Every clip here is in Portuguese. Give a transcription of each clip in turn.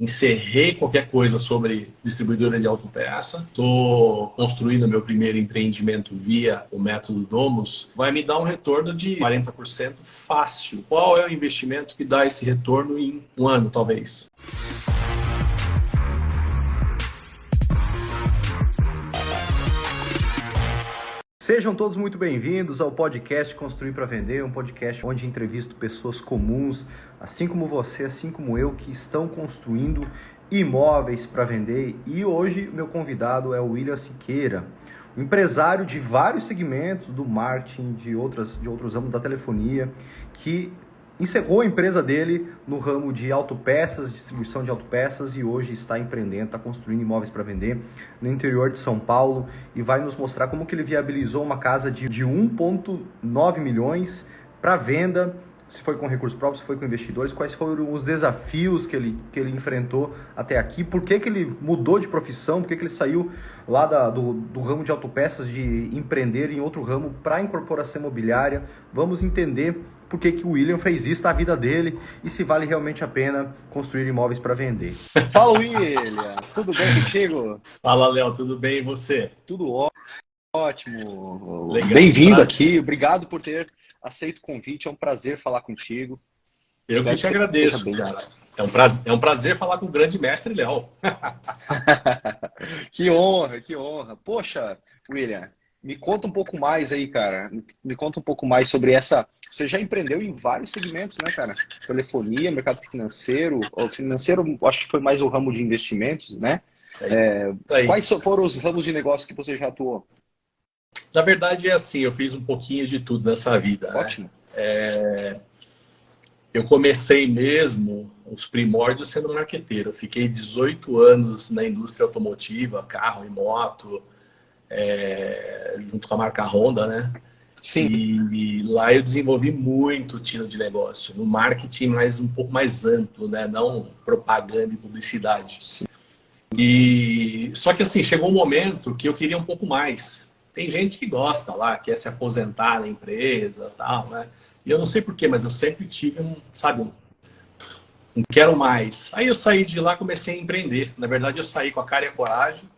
encerrei qualquer coisa sobre distribuidora de autopeça. Estou construindo meu primeiro empreendimento via o método Domus. Vai me dar um retorno de 40% fácil. Qual é o investimento que dá esse retorno em um ano, talvez? Sejam todos muito bem-vindos ao podcast Construir para Vender, um podcast onde entrevisto pessoas comuns, assim como você, assim como eu, que estão construindo imóveis para vender. E hoje meu convidado é o William Siqueira, um empresário de vários segmentos do marketing, de outros ramos da telefonia, que encerrou a empresa dele no ramo de autopeças, distribuição de autopeças, e hoje está empreendendo, está construindo imóveis para vender no interior de São Paulo, e vai nos mostrar como que ele viabilizou uma casa de 1,9 milhões para venda, se foi com recursos próprios, se foi com investidores, quais foram os desafios que ele enfrentou até aqui, por que ele mudou de profissão, por que ele saiu lá do ramo de autopeças, de empreender em outro ramo para a incorporação imobiliária. Vamos entender por que o William fez isso na vida dele e se vale realmente a pena construir imóveis para vender. Fala, William! Tudo bem contigo? Fala, Léo, tudo bem e você? Tudo ótimo. Legal. Bem-vindo aqui. Obrigado por ter aceito o convite. É um prazer falar contigo. Eu que te agradeço, cara. É um prazer falar com o grande mestre Léo. Que honra, que honra. Poxa, William, me conta um pouco mais aí, cara. Me conta um pouco mais sobre essa... Você já empreendeu em vários segmentos, né, cara? Telefonia, mercado financeiro. O financeiro, acho que foi mais o ramo de investimentos, né? Quais foram os ramos de negócio que você já atuou? Na verdade, é assim, eu fiz um pouquinho de tudo nessa vida. Ótimo. Né? Eu comecei mesmo os primórdios sendo marqueteiro. Eu fiquei 18 anos na indústria automotiva, carro e moto, junto com a marca Honda, né? Sim. E lá eu desenvolvi muito tino de negócio, no marketing um pouco mais amplo, né? Não propaganda e publicidade. Sim. Só que assim, chegou um momento que eu queria um pouco mais. Tem gente que gosta lá, quer se aposentar na empresa, tal, né? E eu não sei porquê, mas eu sempre tive um quero mais. Aí eu saí de lá, comecei a empreender. Na verdade, eu saí com a cara e a coragem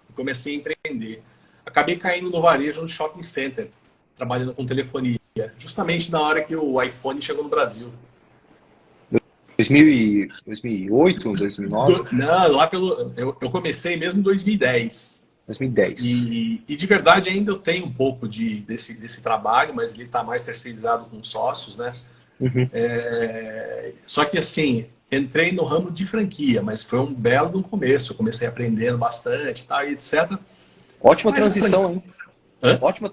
e comecei a empreender. Acabei caindo no varejo, no shopping center, trabalhando com telefonia, justamente na hora que o iPhone chegou no Brasil. 2008, 2009? Não, eu comecei mesmo em 2010. 2010. E de verdade ainda eu tenho um pouco desse trabalho, mas ele está mais terceirizado com sócios, né? Uhum. Só que assim, entrei no ramo de franquia, mas foi um belo no começo. Eu comecei aprendendo bastante, tá, etc. Ótima transição, hein? Ótima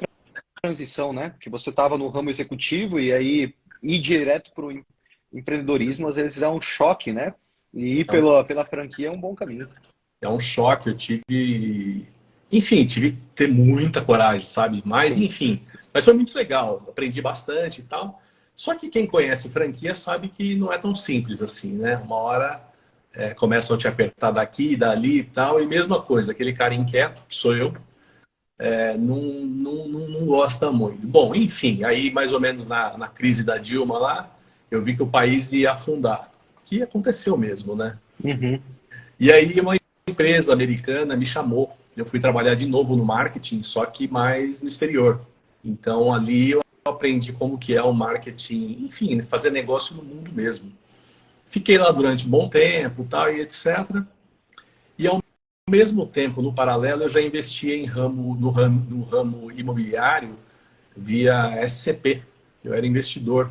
transição, né? Porque você estava no ramo executivo e aí ir direto para o empreendedorismo às vezes é um choque, né? E ir pela franquia é um bom caminho. É um choque, eu tive que ter muita coragem, sabe? Mas Sim. enfim, mas foi muito legal, aprendi bastante e tal. Só que quem conhece franquia sabe que não é tão simples assim, né? Uma hora começam a te apertar daqui, dali e tal, e mesma coisa, aquele cara inquieto, que sou eu, não gosta muito. Bom, enfim, aí mais ou menos na crise da Dilma lá, eu vi que o país ia afundar, que aconteceu mesmo, né? Uhum. E aí uma empresa americana me chamou, eu fui trabalhar de novo no marketing, só que mais no exterior. Então ali eu aprendi como que é o marketing, enfim, fazer negócio no mundo mesmo. Fiquei lá durante um bom tempo, tal, e etc. E ao mesmo tempo, no paralelo, eu já investia no ramo imobiliário via SCP. Eu era investidor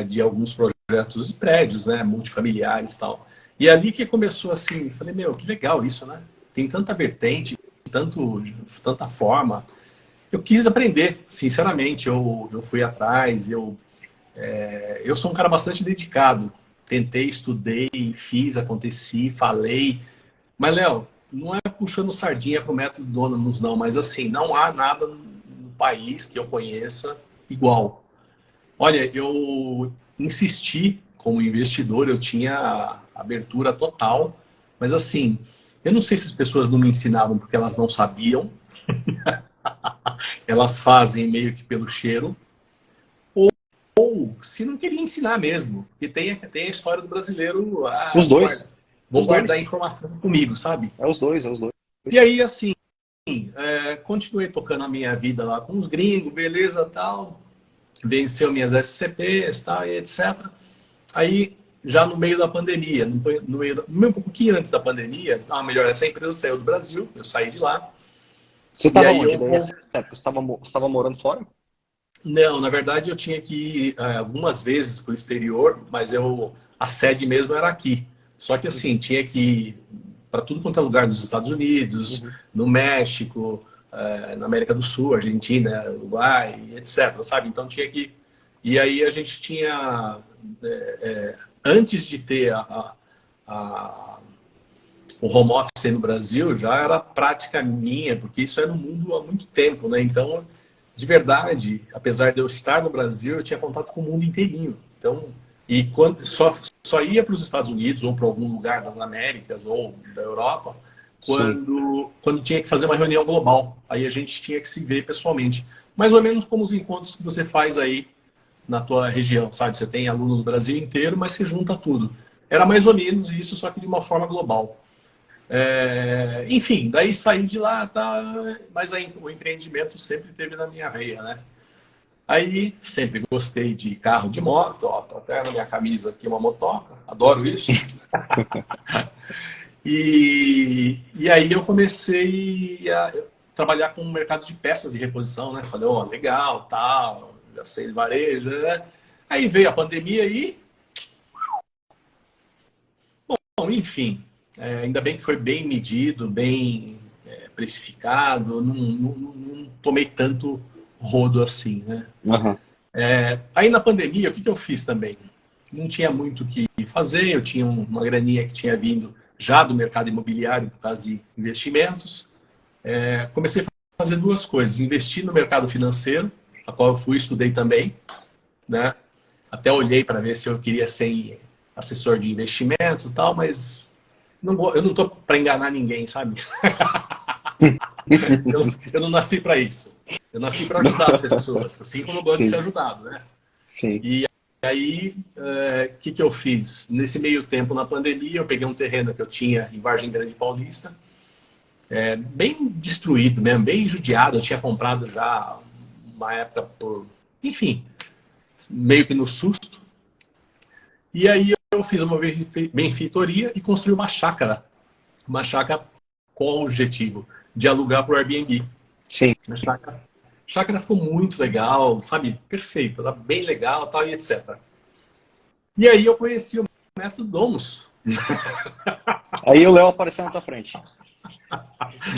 de alguns projetos de prédios, né, multifamiliares e tal. E ali que começou assim, falei, meu, que legal isso, né? Tem tanta vertente, tanta forma. Eu quis aprender, sinceramente, eu fui atrás, eu sou um cara bastante dedicado. Tentei, estudei, fiz, aconteci, falei. Mas, Léo, não é puxando sardinha pro método Domus, não, mas assim, não há nada no país que eu conheça igual. Olha, eu insisti como investidor, eu tinha abertura total, mas assim, eu não sei se as pessoas não me ensinavam porque elas não sabiam, elas fazem meio que pelo cheiro, ou se não queria ensinar mesmo, porque tem a história do brasileiro. Os dois. vou Os guardar a dois. informação comigo, sabe? É os dois, é os dois. E aí, assim, continuei tocando a minha vida lá com os gringos, beleza, tal. Venceu minhas SCPs, tal, e etc. Aí, já no meio da pandemia, um pouquinho antes da pandemia, melhor, essa empresa saiu do Brasil, eu saí de lá. Você E estava aí onde eu daí nessa época? Você estava morando fora? Não, na verdade eu tinha que ir algumas vezes para o exterior, mas a sede mesmo era aqui. Só que assim, tinha que ir para tudo quanto é lugar dos Estados Unidos, Uhum. no México, na América do Sul, Argentina, Uruguai, etc. Sabe? Então tinha que. E aí a gente tinha. Antes de ter a- o home office no Brasil, já era prática minha, porque isso é no mundo há muito tempo, né? Então, de verdade, apesar de eu estar no Brasil, eu tinha contato com o mundo inteirinho. Então, e quando só ia para os Estados Unidos ou para algum lugar das Américas ou da Europa Sim. quando tinha que fazer uma reunião global. Aí a gente tinha que se ver pessoalmente. Mais ou menos como os encontros que você faz aí na tua região, sabe? Você tem aluno do Brasil inteiro, mas você junta tudo. Era mais ou menos isso, só que de uma forma global. Enfim, daí saí de lá, tá, mas aí, o empreendimento sempre teve na minha veia, né? Aí sempre gostei de carro, de moto, ó, tá até na minha camisa aqui uma motoca, adoro isso. E aí eu comecei a trabalhar com o mercado de peças de reposição, né? Falei, ó, legal, tal, já sei de varejo, né? Aí veio a pandemia e, bom, enfim, ainda bem que foi bem medido, bem precificado, não tomei tanto rodo assim, né? Uhum. Aí na pandemia, o que eu fiz também? Não tinha muito o que fazer, eu tinha uma graninha que tinha vindo já do mercado imobiliário por causa de investimentos. Comecei a fazer duas coisas: investir no mercado financeiro, a qual eu fui estudei também, né? Até olhei para ver se eu queria ser assessor de investimento e tal, mas eu não estou para enganar ninguém, sabe? Eu não nasci para isso. Eu nasci para ajudar as pessoas, assim como eu gosto de ser Sim, ajudado, né? sim. E aí, o que eu fiz? Nesse meio tempo, na pandemia, eu peguei um terreno que eu tinha em Vargem Grande Paulista, bem destruído mesmo, bem judiado. Eu tinha comprado já uma época por, enfim, meio que no susto. E aí eu fiz uma benfeitoria e construí uma chácara com o objetivo de alugar para o Airbnb. Sim. A chácara ficou muito legal, sabe? Perfeito, era bem legal, tal, e etc. E aí eu conheci o método Domus. Aí o Léo apareceu na tua frente.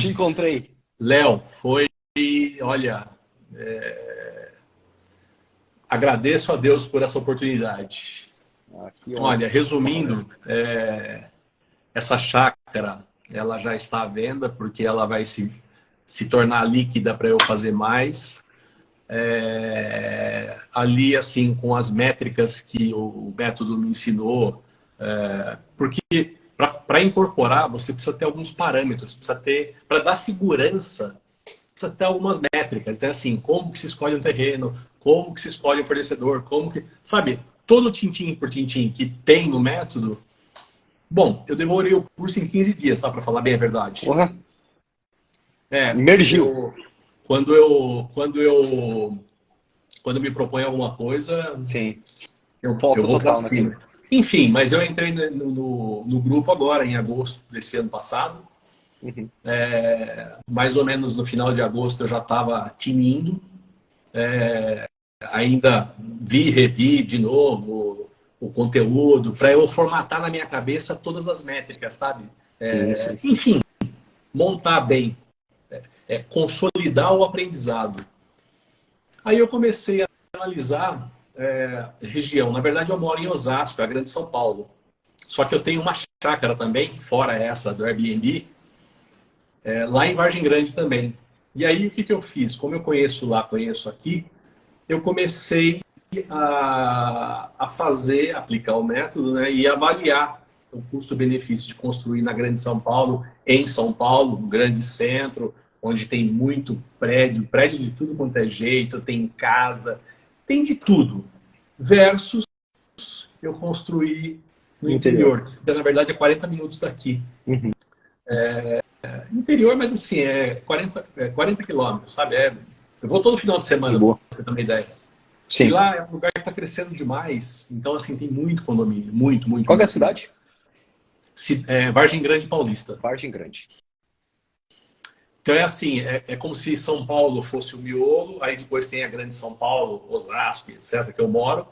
Te encontrei. Léo, olha, agradeço a Deus por essa oportunidade. Ah, que honra. Olha, resumindo, essa chácara, ela já está à venda, porque ela vai se tornar líquida para eu fazer mais. Ali, assim, com as métricas que o método me ensinou, porque para incorporar, você precisa ter alguns parâmetros, precisa ter, para dar segurança, precisa ter algumas métricas, né? Assim, como que se escolhe um terreno, como que se escolhe um fornecedor, como que, sabe, todo tintim por tintim que tem no método. Bom, eu demorei o curso em 15 dias, tá? Para falar bem a verdade. Porra, É, imergiu. eu, quando eu, quando eu, quando eu me proponho alguma coisa, Sim. eu Foco vou para total naquilo. cima. Enfim, mas eu entrei no grupo agora, em agosto desse ano passado. Uhum. Mais ou menos no final de agosto eu já estava tinindo. Ainda revi de novo o conteúdo para eu formatar na minha cabeça todas as métricas, sabe? Sim, sim, sim. Enfim, montar bem, consolidar o aprendizado. Aí eu comecei a analisar região. Na verdade, eu moro em Osasco, é a Grande São Paulo. Só que eu tenho uma chácara também, fora essa do Airbnb, lá em Vargem Grande também. E aí o que eu fiz? Como eu conheço lá, conheço aqui, eu comecei a aplicar o método, né, e avaliar o custo-benefício de construir na Grande São Paulo, em São Paulo, no grande centro, onde tem muito prédio de tudo quanto é jeito, tem casa, tem de tudo, versus eu construir no interior, que fica, na verdade, a 40 minutos daqui. Uhum. Interior, mas assim, é 40 quilômetros, sabe? Eu vou todo final de semana, Boa. pra você ter uma ideia. E Sim. lá é um lugar que está crescendo demais, então assim, tem muito condomínio, muito, muito. Qual que é a muito. cidade? Vargem Grande Paulista. Vargem Grande. Então é assim, é como se São Paulo fosse o miolo, aí depois tem a Grande São Paulo, Osasco, etc., que eu moro,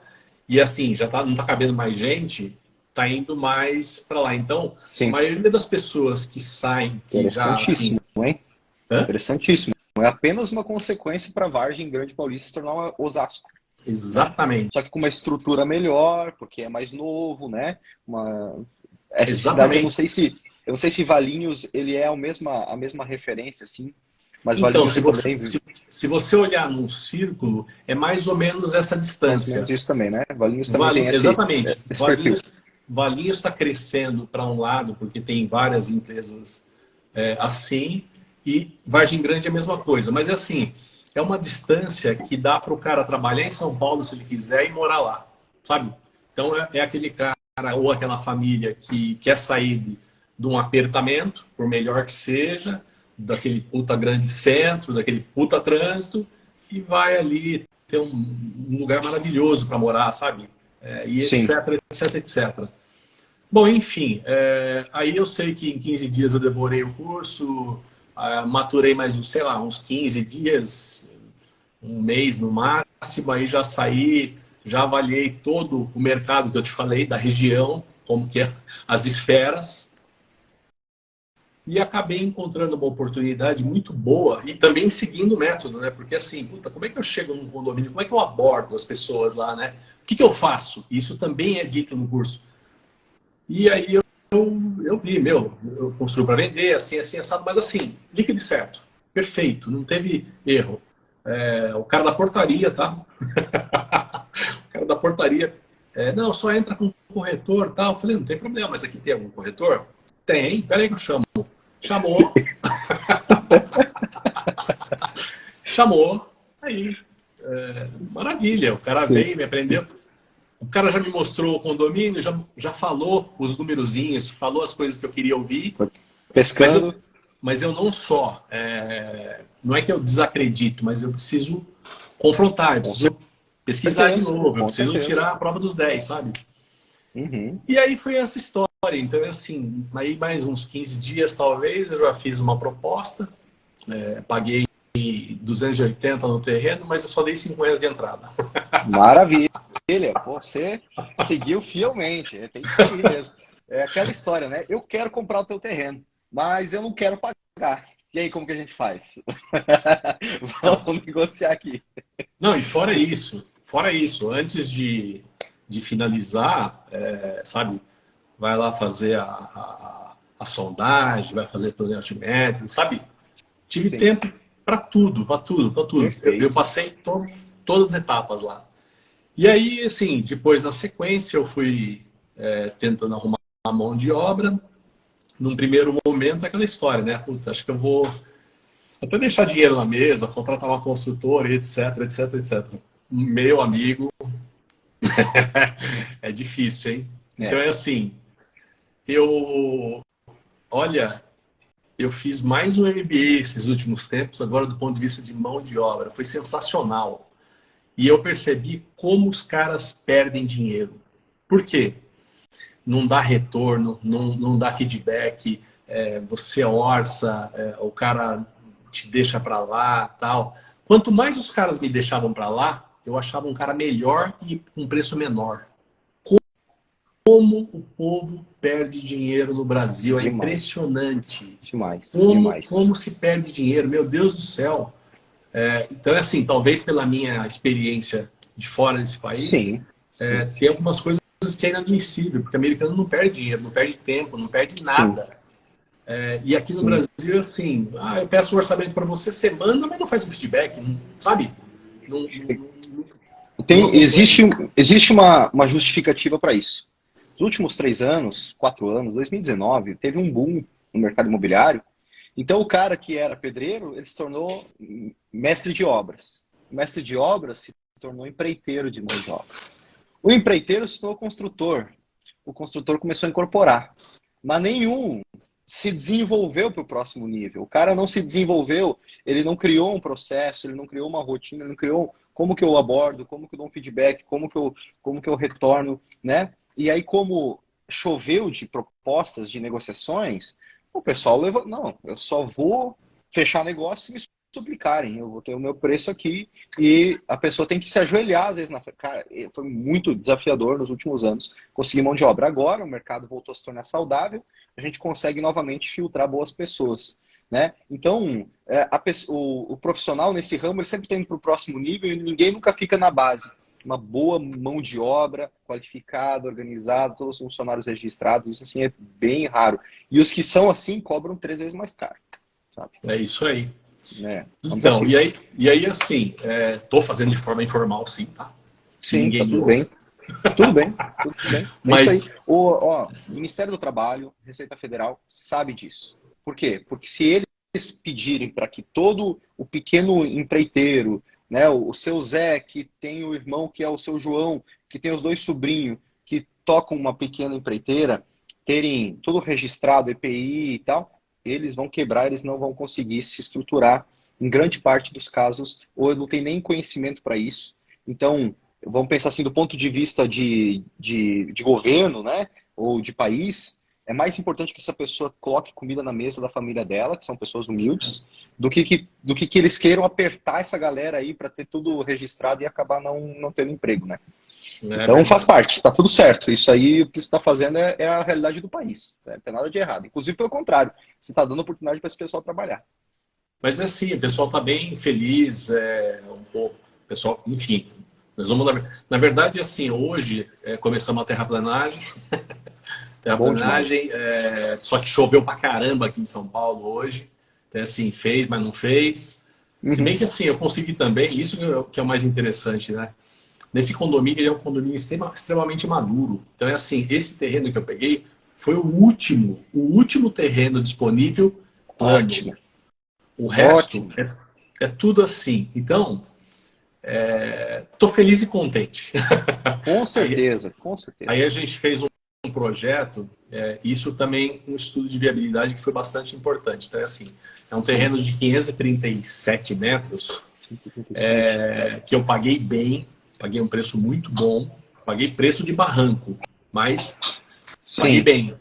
e assim, não está cabendo mais gente, está indo mais para lá. Então, a Sim. maioria das pessoas que saem, que já, assim... Interessantíssimo, hein? Hã? Interessantíssimo. É apenas uma consequência para Vargem Grande Paulista se tornar uma Osasco. Exatamente. Só que com uma estrutura melhor, porque é mais novo, né? Essa Exatamente. cidade, eu não sei se Valinhos ele é a mesma referência, assim, mas Então, Valinhos se também, se você olhar num círculo, é mais ou menos essa mais ou menos distância. isso também, né? Valinhos também tem Exatamente. esse perfil. Valinhos está crescendo para um lado, porque tem várias empresas assim, e Vargem Grande é a mesma coisa. Mas assim, é uma distância que dá para o cara trabalhar em São Paulo se ele quiser e morar lá, sabe? Então é aquele cara ou aquela família que quer sair de um apertamento, por melhor que seja, daquele puta grande centro, daquele puta trânsito, e vai ali ter um lugar maravilhoso para morar, sabe? E Sim. etc, etc, etc. Bom, enfim, aí eu sei que em 15 dias eu devorei o curso, maturei mais, sei lá, uns 15 dias, um mês no máximo, aí já saí, já avaliei todo o mercado que eu te falei, da região, como que é as esferas, e acabei encontrando uma oportunidade muito boa e também seguindo o método, né? Porque assim, puta, como é que eu chego num condomínio? Como é que eu abordo as pessoas lá, né? O que eu faço? Isso também é dito no curso. E aí eu vi, eu construo para vender, assim, assim, assado, mas assim, líquido e certo. Perfeito, não teve erro. O cara da portaria, tá? O cara da portaria, não, só entra com corretor, tal. Eu falei, não tem problema, mas aqui tem algum corretor? Tem, peraí que eu chamo. Chamou. Chamou. Aí, maravilha, o cara Sim. veio, me aprendeu. O cara já me mostrou o condomínio, já falou os numerozinhos, falou as coisas que eu queria ouvir. Pescando. Mas eu não só. Não é que eu desacredito, mas eu preciso confrontar, eu preciso pesquisar de novo, eu preciso tirar a prova dos 10, sabe? Uhum. E aí foi essa história. Então, assim, aí mais uns 15 dias, talvez, eu já fiz uma proposta, paguei 280 no terreno, mas eu só dei 50 de entrada. Maravilha. Você seguiu fielmente. Tem que seguir mesmo. É aquela história, né? Eu quero comprar o teu terreno, mas eu não quero pagar. E aí, como que a gente faz? Vamos negociar aqui. Não, e fora isso, antes de finalizar, sabe, vai lá fazer a sondagem, vai fazer plano altimétrico, sabe? Tive Sim. tempo para tudo, para tudo, para tudo. Eu passei todas as etapas lá. E aí, assim, depois na sequência eu fui tentando arrumar a mão de obra. Num primeiro momento, aquela história, né? Puta, acho que eu vou até deixar dinheiro na mesa, contratar uma construtora, etc, etc, etc. Meu amigo, é difícil, hein? Então é assim, olha, eu fiz mais um MBA esses últimos tempos, agora do ponto de vista de mão de obra. Foi sensacional. E eu percebi como os caras perdem dinheiro. Por quê? Não dá retorno, não dá feedback, você orça, o cara te deixa para lá, tal. Quanto mais os caras me deixavam para lá, eu achava um cara melhor e com um preço menor. Como o povo perde dinheiro no Brasil, é impressionante. Demais. Como se perde dinheiro, meu Deus do céu. Então, é assim, talvez pela minha experiência de fora desse país, tem algumas coisas que é inadmissível, porque o americano não perde dinheiro, não perde tempo, não perde nada. E aqui no Brasil, assim, eu peço um orçamento para você, você manda, mas não faz um feedback, sabe? Existe uma justificativa para isso. Nos últimos 3 anos, 4 anos, 2019, teve um boom no mercado imobiliário. Então, o cara que era pedreiro, ele se tornou mestre de obras. O mestre de obras se tornou empreiteiro de mão de obra. O empreiteiro se tornou construtor. o construtor começou a incorporar. Mas nenhum se desenvolveu para o próximo nível. O cara não se desenvolveu, ele não criou um processo, ele não criou uma rotina, ele não criou como que eu abordo, como que eu dou um feedback, como que eu retorno, né? E aí, como choveu de propostas, de negociações, o pessoal levou, não, eu só vou fechar negócio se me suplicarem, eu vou ter o meu preço aqui e a pessoa tem que se ajoelhar às vezes na frente. Cara, foi muito desafiador nos últimos anos conseguir mão de obra. Agora o mercado voltou a se tornar saudável, a gente consegue novamente filtrar boas pessoas, né? Então, o profissional nesse ramo ele sempre está indo para o próximo nível e ninguém nunca fica na base. Uma boa mão de obra, qualificada, organizada, todos os funcionários registrados, isso assim é bem raro. E os que são assim cobram 3 vezes mais caro, sabe? É isso aí. Então, e aí assim, tô fazendo de forma informal, sim, tá? Sim, tá tudo bem. Tudo bem, tudo bem. Mas... É isso aí. O Ministério do Trabalho, Receita Federal, sabe disso. Por quê? Porque se eles pedirem para que todo o pequeno empreiteiro, né, o seu Zé, que tem o irmão que é o seu João, que tem os 2 sobrinhos, que tocam uma pequena empreiteira, terem tudo registrado, EPI e tal, eles vão quebrar, eles não vão conseguir se estruturar em grande parte dos casos, ou não tem nem conhecimento para isso. Então, vamos pensar assim, do ponto de vista de governo, né, ou de país, é mais importante que essa pessoa coloque comida na mesa da família dela, que são pessoas humildes, do que eles queiram apertar essa galera aí para ter tudo registrado e acabar não tendo emprego, né? Então faz parte, tá tudo certo. Isso aí, o que você está fazendo é a realidade do país. Né? Não tem nada de errado. Inclusive, pelo contrário, você está dando oportunidade para esse pessoal trabalhar. Mas é assim, o pessoal está bem feliz, um pouco, pessoal, enfim. Nós vamos, na verdade, assim, hoje começamos a terraplanagem. Terraplanagem, só que choveu pra caramba aqui em São Paulo hoje. Então, assim, fez, mas não fez. Se bem que assim, eu consegui também, isso que é o mais interessante, né? Nesse condomínio, ele é um condomínio extremamente maduro. Então, é assim, esse terreno que eu peguei foi o último terreno disponível plano. Ótimo. O resto é tudo assim. Então, tô feliz e contente. Com certeza, com certeza. Aí a gente fez um projeto, isso também um estudo de viabilidade que foi bastante importante. Então, é assim, é um terreno de 537 metros, que eu paguei bem, paguei um preço muito bom, paguei preço de barranco, mas paguei bem.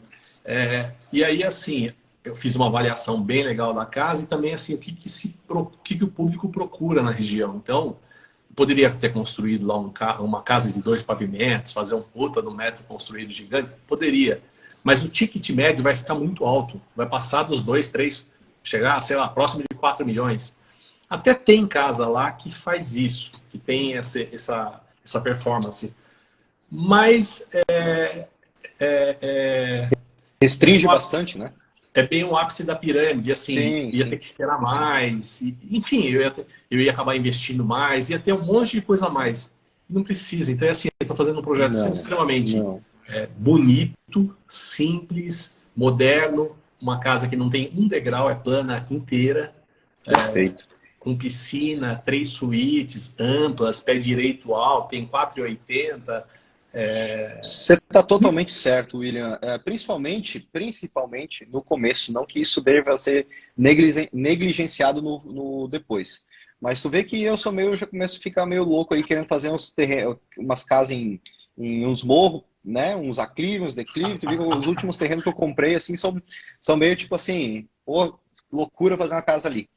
E aí, assim, eu fiz uma avaliação bem legal da casa e também, assim, o que o público procura na região. Então, eu poderia ter construído lá uma casa de 2 pavimentos, fazer um puta no metro construído gigante? Poderia. Mas o ticket médio vai ficar muito alto. Vai passar dos 2, 3, chegar, sei lá, próximo de 4 milhões. Até tem casa lá que faz isso, que tem essa performance. Mas restringe bastante, né? É bem o ápice da pirâmide, assim, ia ter que esperar mais. Enfim, eu ia acabar investindo mais, ia ter um monte de coisa a mais. E não precisa. Então, é assim, eu estou fazendo um projeto extremamente bonito, simples, moderno, uma casa que não tem um degrau, é plana inteira. Perfeito. Com piscina, 3 suítes amplas, pé direito alto, tem 4,80. Você está totalmente certo, William. Principalmente no começo, não que isso deva ser negligenciado no depois. Mas tu vê que eu já começo a ficar meio louco aí querendo fazer umas casas em uns morros, né? Uns aclives, uns declives. Tu vê que os últimos terrenos que eu comprei assim são meio tipo assim, loucura fazer uma casa ali.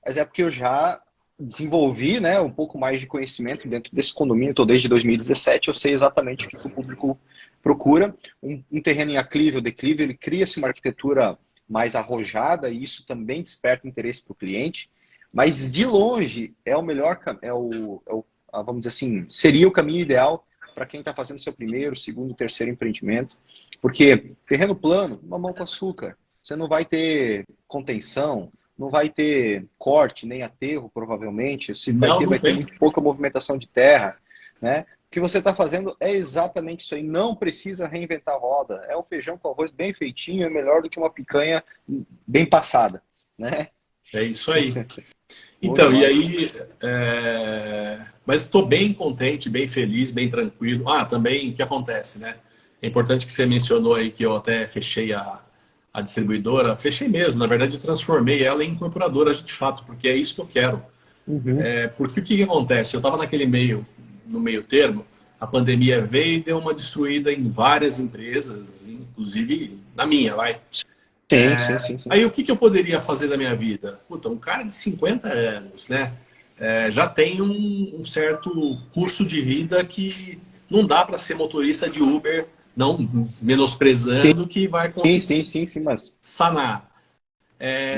Mas é porque eu já desenvolvi, né, um pouco mais de conhecimento dentro desse condomínio. Estou desde 2017, eu sei exatamente o que o público procura. Um terreno em aclive ou declive, ele cria-se uma arquitetura mais arrojada e isso também desperta interesse para o cliente. Mas de longe é o melhor, vamos dizer assim, seria o caminho ideal para quem está fazendo seu primeiro, segundo, terceiro empreendimento. Porque terreno plano, mamão com açúcar, você não vai ter contenção, não vai ter corte, nem aterro, provavelmente. Se vai ter muito pouca movimentação de terra, né? O que você está fazendo é exatamente isso aí. Não precisa reinventar a roda. É um feijão com arroz bem feitinho, é melhor do que uma picanha bem passada, né? É isso aí. Então, e aí... Mas estou bem contente, bem feliz, bem tranquilo. Também o que acontece, né? É importante que você mencionou aí que eu até fechei a distribuidora. Fechei mesmo, na verdade eu transformei ela em incorporadora de fato, porque é isso que eu quero. Uhum. Porque o que acontece? Eu estava no meio termo, a pandemia veio e deu uma destruída em várias empresas, inclusive na minha, vai. Sim, sim, sim, sim. Aí o que eu poderia fazer da minha vida? Puta, um cara de 50 anos, né? Já tem um certo curso de vida que não dá para ser motorista de Uber, não Sim, menosprezando que vai sim, conseguir sim, sim, mas sanar.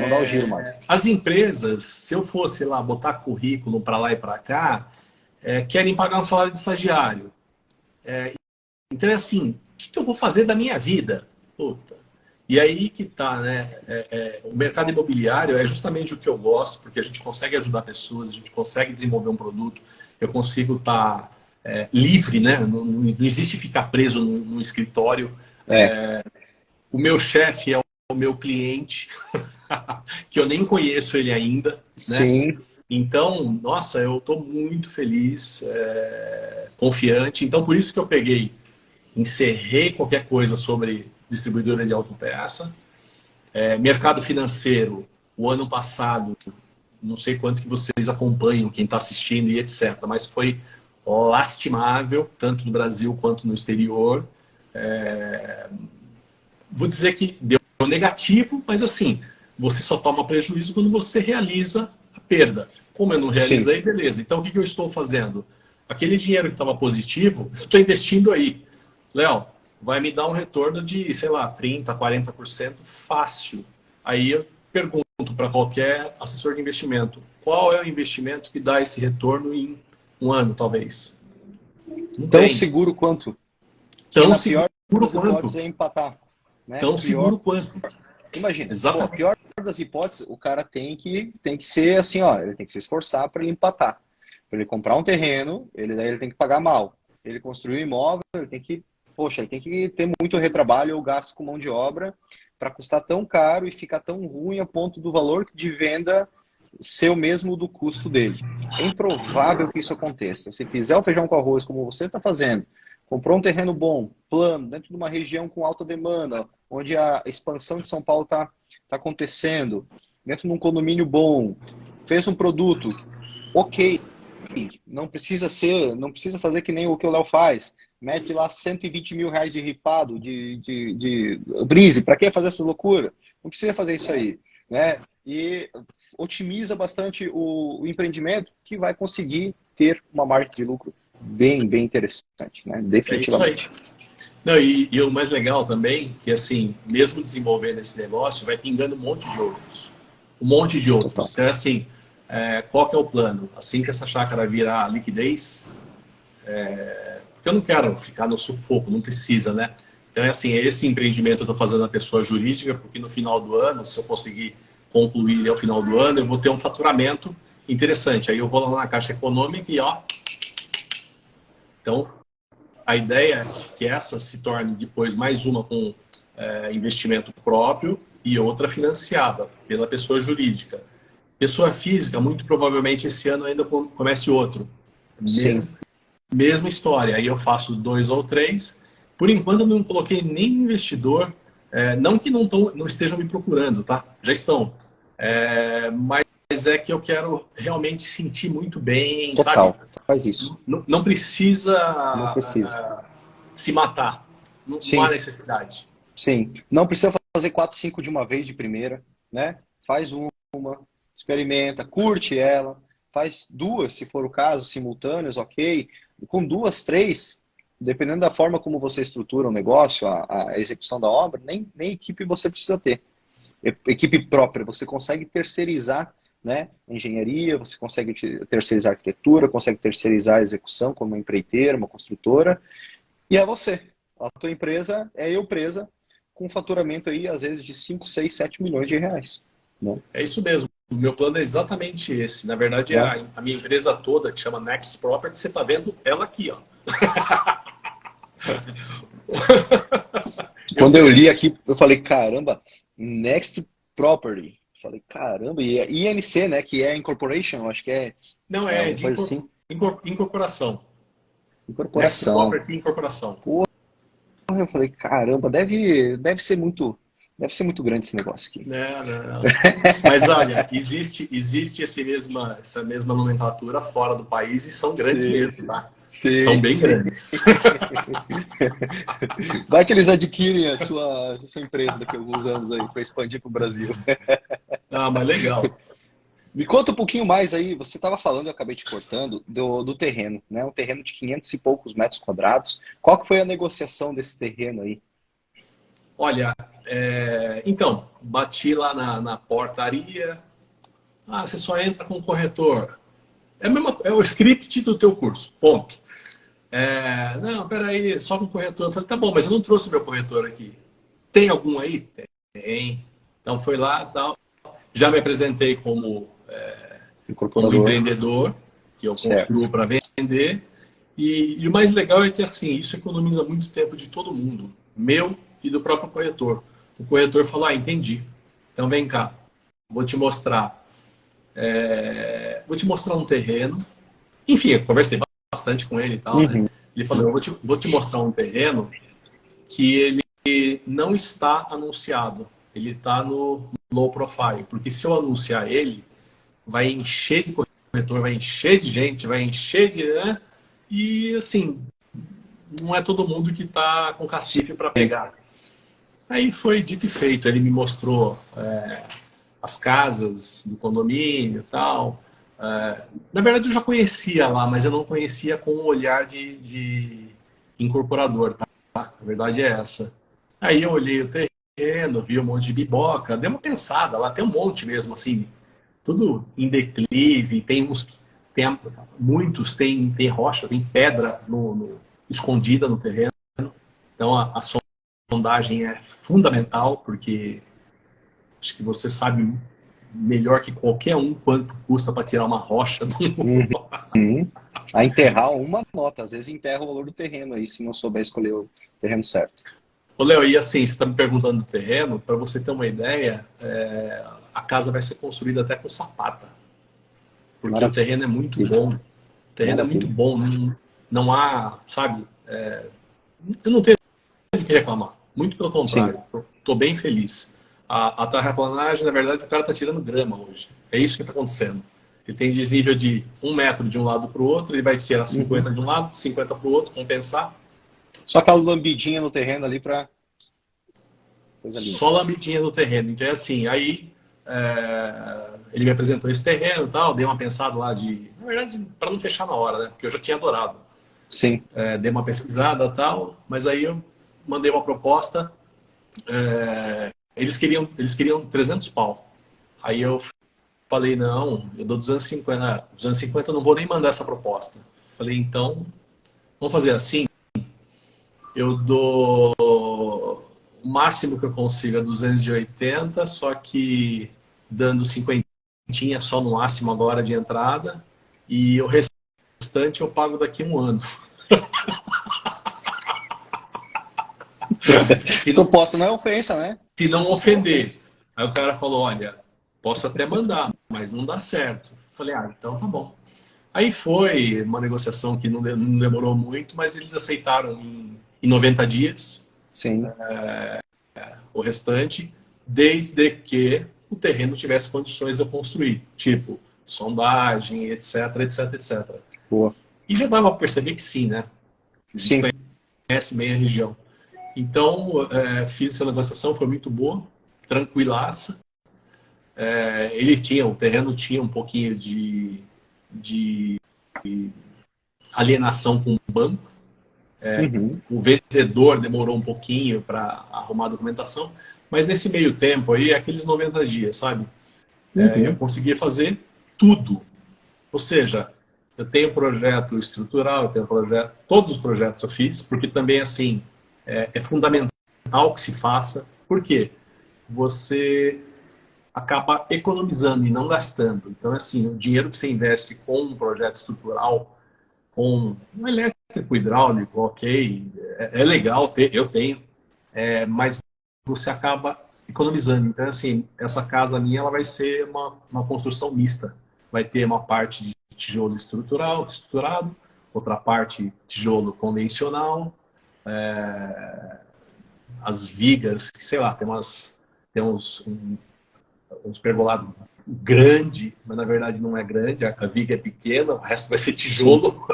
não dá o giro mais. As empresas, se eu fosse lá botar currículo para lá e para cá, querem pagar um salário de estagiário. Então é assim, o que eu vou fazer da minha vida? Puta. E aí que tá, né? O mercado imobiliário é justamente o que eu gosto, porque a gente consegue ajudar pessoas, a gente consegue desenvolver um produto, eu consigo estar livre, né? Não existe ficar preso no escritório. É, O meu chefe é o meu cliente, que eu nem conheço ele ainda, né? sim, Então, nossa, eu estou muito feliz, confiante. Então, por isso que eu peguei, encerrei qualquer coisa sobre distribuidora de autopeça. Mercado financeiro, o ano passado, não sei quanto que vocês acompanham, quem está assistindo e etc., mas foi lastimável, tanto no Brasil quanto no exterior. Vou dizer que deu negativo, mas assim, você só toma prejuízo quando você realiza a perda. Como eu não sim. realizei, beleza. Então o que eu estou fazendo? Aquele dinheiro que estava positivo, eu estou investindo aí. Léo, vai me dar um retorno de, sei lá, 30%, 40% fácil. Aí eu pergunto para qualquer assessor de investimento, qual é o investimento que dá esse retorno em um ano, talvez? Não Tão tem. seguro quanto, que Tão na seguro pior das hipóteses quanto. é empatar, né? Tão Pior, seguro quanto. imagina, pô, a Exatamente. pior das hipóteses, o cara tem que ser assim, ó, ele tem que se esforçar para ele empatar. Para ele comprar um terreno, daí ele tem que pagar mal. Ele construir um imóvel, ele tem que, poxa, ele tem que ter muito retrabalho ou gasto com mão de obra para custar tão caro e ficar tão ruim a ponto do valor de venda ser o mesmo do custo dele. É improvável que isso aconteça. Se fizer o feijão com arroz como você está fazendo, comprou um terreno bom, plano, dentro de uma região com alta demanda, onde a expansão de São Paulo está acontecendo, dentro de um condomínio bom, fez um produto, ok, não precisa fazer que nem o que o Léo faz. Mete lá 120 mil reais de ripado, de brise. Para que fazer essa loucura? Não precisa fazer isso aí, né? E otimiza bastante o empreendimento, que vai conseguir ter uma margem de lucro bem, bem interessante, né? É isso aí. Definitivamente. Não, e o mais legal também, que assim, mesmo desenvolvendo esse negócio, vai pingando um monte de outros. Um monte de Total. outros. Então, assim, qual que é o plano? Assim que essa chácara virar liquidez, porque eu não quero ficar no sufoco, não precisa, né? Então, é assim, esse empreendimento eu estou fazendo na pessoa jurídica, porque no final do ano, se eu conseguir concluir ele ao final do ano, eu vou ter um faturamento interessante. Aí eu vou lá na Caixa Econômica e, ó... Então, a ideia é que essa se torne depois mais uma com investimento próprio e outra financiada pela pessoa jurídica. Pessoa física, muito provavelmente esse ano ainda comece outro. Sim. Mesma história. Aí eu faço 2 ou 3. Por enquanto eu não coloquei nem investidor. Não que não estejam me procurando, tá? Já estão. Mas é que eu quero realmente sentir muito bem, sabe? Total. Faz isso. Não precisa Não precisa. se matar. Não há Sim. necessidade. Sim. Não precisa fazer 4, 5 de uma vez de primeira, né? Faz uma, experimenta, curte ela, faz duas, se for o caso, simultâneas, ok. Com 2, 3, dependendo da forma como você estrutura o negócio, a execução da obra, nem equipe você precisa ter. Equipe própria, você consegue terceirizar, né? Engenharia, você consegue terceirizar arquitetura, consegue terceirizar a execução como uma empreiteira, uma construtora, e é você. A tua empresa é eu presa, com faturamento aí, às vezes, de 5, 6, 7 milhões de reais. Né? É isso mesmo. O meu plano é exatamente esse. Na verdade, É. a minha empresa toda, que chama Next Property, você está vendo ela aqui, ó. Quando eu li aqui, eu falei, caramba, Next Property. Falei, caramba, e é INC, né? Que é Incorporation, acho que Não, é é alguma de coisa assim. incorporação. Next Incorporação. Property Incorporação. Porra, Eu falei, caramba, deve ser muito grande esse negócio aqui. Não, não. Mas olha, existe essa mesma nomenclatura fora do país e são grandes Sim, mesmo, sim. tá? São Sim, bem sim. grandes. Vai que eles adquirem a sua empresa daqui a alguns anos aí para expandir para o Brasil. Ah, mas legal. Me conta um pouquinho mais aí. Você estava falando, eu acabei te cortando, do terreno, né? Um terreno de 500 e poucos metros quadrados. Qual que foi a negociação desse terreno aí? Olha, então, bati lá na portaria. Ah, você só entra com o corretor. É o script do teu curso, ponto. Não, peraí, só com o corretor. Eu falei, tá bom, mas eu não trouxe meu corretor aqui. Tem algum aí? Tem. Então foi lá e tal. Já me apresentei como Incorporador. empreendedor, que eu Certo. construo para vender. E o mais legal é que assim, isso economiza muito tempo de todo mundo, meu e do próprio corretor. O corretor falou, entendi. Então vem cá, vou te mostrar. Vou te mostrar um terreno. Enfim, eu conversei bastante com ele e tal, né? Uhum. Ele falou, vou te mostrar um terreno que ele não está anunciado. Ele está no low profile. Porque se eu anunciar ele, vai encher de corretor, vai encher de gente, vai encher de... Né? E, assim, não é todo mundo que está com cacife para Sim. pegar. Aí foi dito e feito. Ele me mostrou as casas do condomínio e tal. Na verdade, eu já conhecia lá, mas eu não conhecia com o olhar de incorporador, tá? A verdade é essa. Aí eu olhei o terreno, vi um monte de biboca, dei uma pensada, lá tem um monte mesmo, assim, tudo em declive, muitos tem rocha, tem pedra escondida no terreno. Então a sondagem é fundamental, porque acho que você sabe melhor que qualquer um quanto custa para tirar uma rocha. Uhum. A enterrar uma nota. Às vezes enterra o valor do terreno aí, se não souber escolher o terreno certo. Ô, Léo, e assim, você está me perguntando do terreno, para você ter uma ideia, a casa vai ser construída até com sapata, porque o terreno é muito Maravilha. bom. O terreno é muito Maravilha. bom, não há, sabe, eu não tenho o que reclamar. Muito pelo Sim. contrário, estou bem feliz. A terraplanagem, na verdade, o cara está tirando grama hoje. É isso que está acontecendo. Ele tem desnível de 1 metro de um lado para o outro, ele vai tirar Uhum. 50 de um lado, 50 para o outro, compensar. Só aquela lambidinha no terreno ali para coisa linda. Só lambidinha no terreno. Então é assim, aí ele me apresentou esse terreno e tal, dei uma pensada lá na verdade, para não fechar na hora, né? Porque eu já tinha adorado. Sim. Dei uma pesquisada e tal, mas aí eu mandei uma proposta. Eles queriam 300 pau. Aí eu falei, não, eu dou 250. 250 eu não vou nem mandar essa proposta. Falei, então, vamos fazer assim. Eu dou o máximo que eu consigo é 280, só que dando 50 só no máximo agora de entrada. E o restante eu pago daqui a um ano. Se não, Proposta não é ofensa, né? se não Não é ofender. ofensa. Aí o cara falou, olha, posso até mandar, mas não dá certo. Falei, então tá bom. Aí foi uma negociação que não demorou muito, mas eles aceitaram em 90 dias Sim. o restante, desde que o terreno tivesse condições de eu construir, tipo sondagem, etc, etc, etc. Boa. E já dava para perceber que sim, né? A gente Sim. conhece bem a região. Então, fiz essa negociação, foi muito boa, tranquilaça. O terreno tinha um pouquinho de alienação com o banco. Uhum. O vendedor demorou um pouquinho para arrumar a documentação, mas nesse meio tempo aí, aqueles 90 dias, sabe? Eu Uhum. conseguia fazer tudo. Ou seja, eu tenho projeto estrutural, eu tenho projeto, todos os projetos eu fiz, porque também assim é fundamental que se faça. Por quê? Você acaba economizando e não gastando. Então, assim, o dinheiro que você investe com um projeto estrutural, com um elétrico hidráulico, ok, é legal ter, eu tenho, mas você acaba economizando. Então, assim, essa casa minha ela vai ser uma construção mista. Vai ter uma parte de tijolo estruturado, outra parte tijolo convencional, as vigas, sei lá, tem uns pergolados grande, mas na verdade não é grande, a viga é pequena, o resto vai ser tijolo.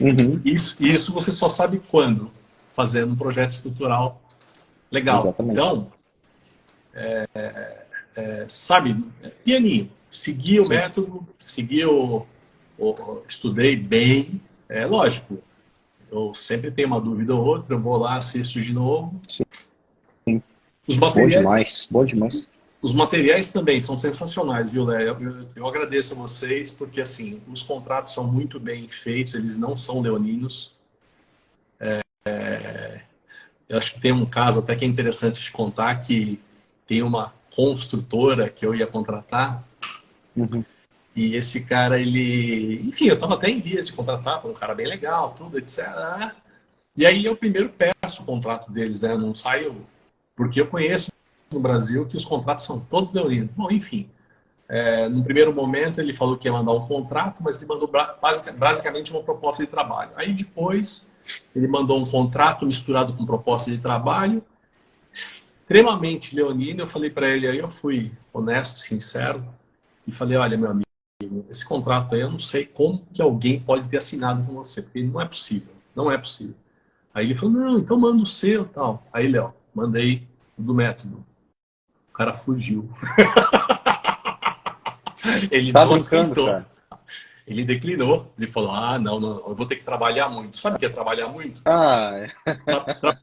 Uhum. Isso você só sabe quando? Fazendo um projeto estrutural legal. Exatamente. Então, sabe, pianinho, segui o Sim. método, estudei bem, é lógico. Eu sempre tenho uma dúvida ou outra, eu vou lá, assisto de novo. Sim. Os Bom materiais, demais, bom demais. os materiais também são sensacionais, viu, Léo? Eu agradeço a vocês, porque assim, os contratos são muito bem feitos, eles não são leoninos. Eu acho que tem um caso até que é interessante te contar, que tem uma construtora que eu ia contratar, Uhum. e esse cara, enfim, eu estava até em vias de contratar, foi um cara bem legal, tudo, etc. E aí eu primeiro peço o contrato deles, né? Eu não saio, porque eu conheço no Brasil que os contratos são todos leoninos. Bom, enfim, no primeiro momento ele falou que ia mandar um contrato, mas ele mandou basicamente uma proposta de trabalho. Aí depois ele mandou um contrato misturado com proposta de trabalho, extremamente leonino. Eu falei para ele, aí eu fui honesto, sincero, e falei, olha, meu amigo, esse contrato aí eu não sei como que alguém pode ter assinado com você, porque não é possível, não é possível. Aí ele falou, não, então manda o seu e tal. Aí, Léo, mandei o do método. O cara fugiu. Ele Tá não brincando, aceitou. cara? Ele declinou. Ele falou, não, eu vou ter que trabalhar muito. Sabe o que é trabalhar muito? Ah, Tra- tra-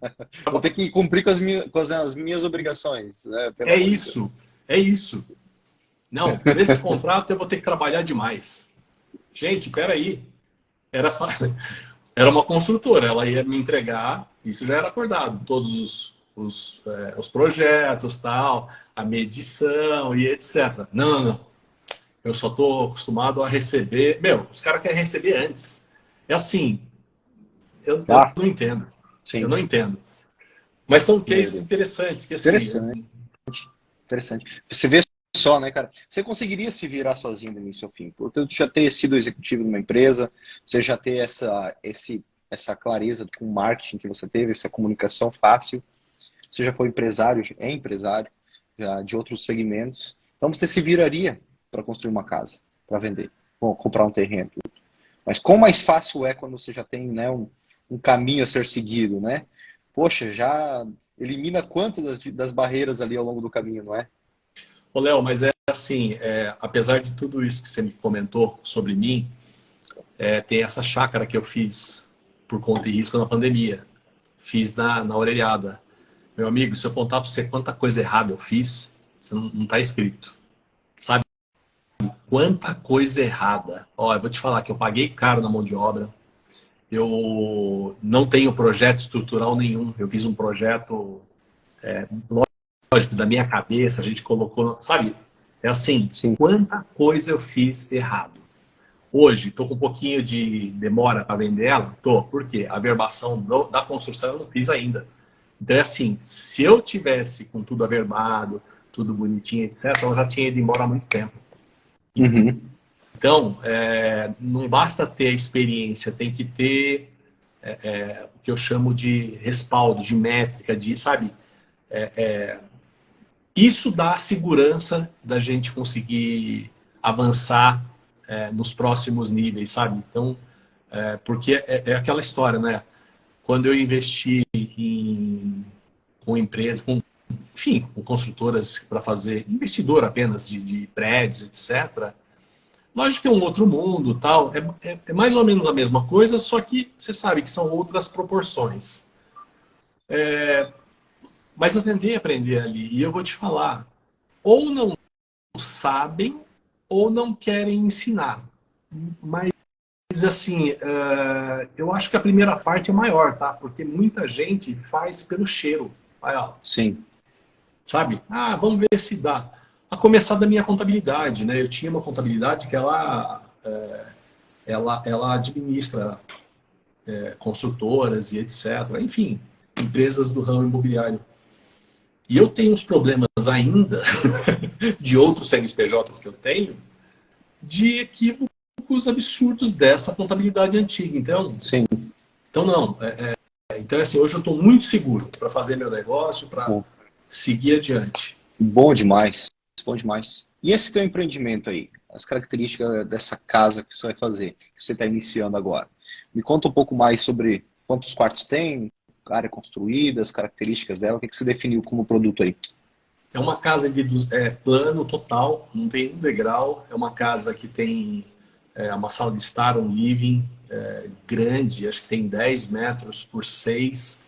vou ter que cumprir com as minhas obrigações, né? Pelo É amor de Deus. isso, é isso. Não, por esse contrato eu vou ter que trabalhar demais. Gente, peraí. Era, fa- Era uma construtora, ela ia me entregar, isso já era acordado, todos os projetos, tal, a medição e etc. Não, não, não. Eu só estou acostumado a receber. Meu, os caras querem receber antes. É assim, eu Ah, não entendo. Eu sim, não entendo. Mas são meu cases Deus. interessantes, que assim, Interessante, interessante. Você vê só, né, cara? Você conseguiria se virar sozinho do início ao fim. Portanto, já ter sido executivo numa empresa, você já ter essa clareza com o marketing que você teve, essa comunicação fácil. Você já foi empresário, é empresário já de outros segmentos. Então você se viraria para construir uma casa, para vender, bom, comprar um terreno. Mas quão mais fácil é quando você já tem, né, um caminho a ser seguido, né? Poxa, já elimina quantas das barreiras ali ao longo do caminho, não é? ô Léo, mas é assim, apesar de tudo isso que você me comentou sobre mim, tem essa chácara que eu fiz por conta e risco na pandemia. Fiz na orelhada. Meu amigo, se eu contar para você quanta coisa errada eu fiz, você não tá escrito. Sabe? Quanta coisa errada. Ó, eu vou te falar que eu paguei caro na mão de obra. Eu não tenho projeto estrutural nenhum. Eu fiz um projeto, lógico, da minha cabeça, a gente colocou, sabe? É assim, Sim. quanta coisa eu fiz errado. Hoje, estou com um pouquinho de demora para vender ela? Tô. Por quê? A verbação da construção eu não fiz ainda. Então é assim, se eu tivesse com tudo averbado, tudo bonitinho, etc., eu já tinha ido embora há muito tempo. Uhum. Então, não basta ter a experiência, tem que ter o que eu chamo de respaldo, de métrica, sabe? Isso dá a segurança da gente conseguir avançar nos próximos níveis, sabe? Então, porque é aquela história, né? Quando eu investi com empresas, enfim, com construtoras para fazer investidor apenas de prédios, etc. Lógico que é um outro mundo, tal. É mais ou menos a mesma coisa, só que você sabe que são outras proporções. Mas eu tentei aprender ali e eu vou te falar, ou não sabem ou não querem ensinar. Mas assim, eu acho que a primeira parte é maior, tá? Porque muita gente faz pelo cheiro. Vai, ó, Sim. sabe? Ah, vamos ver se dá. A começar da minha contabilidade, né? Eu tinha uma contabilidade que ela administra construtoras e etc. Enfim, empresas do ramo imobiliário. E eu tenho uns problemas ainda de outros CNPJs que eu tenho de equívocos absurdos dessa contabilidade antiga. Então, Sim. não. Então, assim, hoje eu estou muito seguro para fazer meu negócio, para Bom, seguir adiante. bom demais, bom demais. E esse teu empreendimento aí? As características dessa casa que você vai fazer, que você está iniciando agora. Me conta um pouco mais sobre quantos quartos tem, área construída, as características dela, o que você definiu como produto aí? É uma casa de plano total, não tem um degrau. É uma casa que tem uma sala de estar, um living grande, acho que tem 10 metros por 6,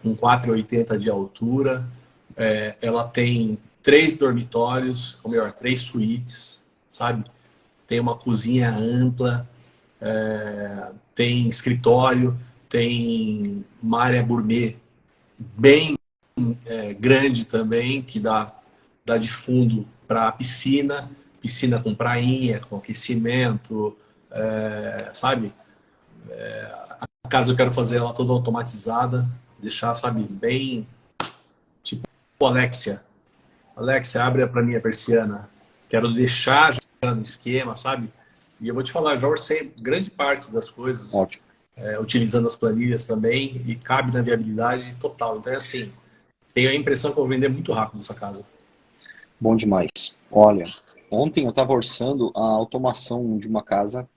com 4,80 de altura. Ela tem 3 dormitórios, ou melhor, 3 suítes, sabe? Tem uma cozinha ampla, tem escritório, tem uma área gourmet bem grande também, que dá de fundo para a piscina, piscina com prainha, com aquecimento, sabe? A casa eu quero fazer ela toda automatizada, deixar, sabe, bem tipo Alexia. Alexia, abre para mim a persiana. Quero deixar já no esquema, sabe? E eu vou te falar, já orcei grande parte das coisas, Ótimo, utilizando as planilhas também, e cabe na viabilidade total. Então é assim, tenho a impressão que eu vou vender muito rápido essa casa. bom demais. Olha, ontem eu estava orçando a automação de uma casa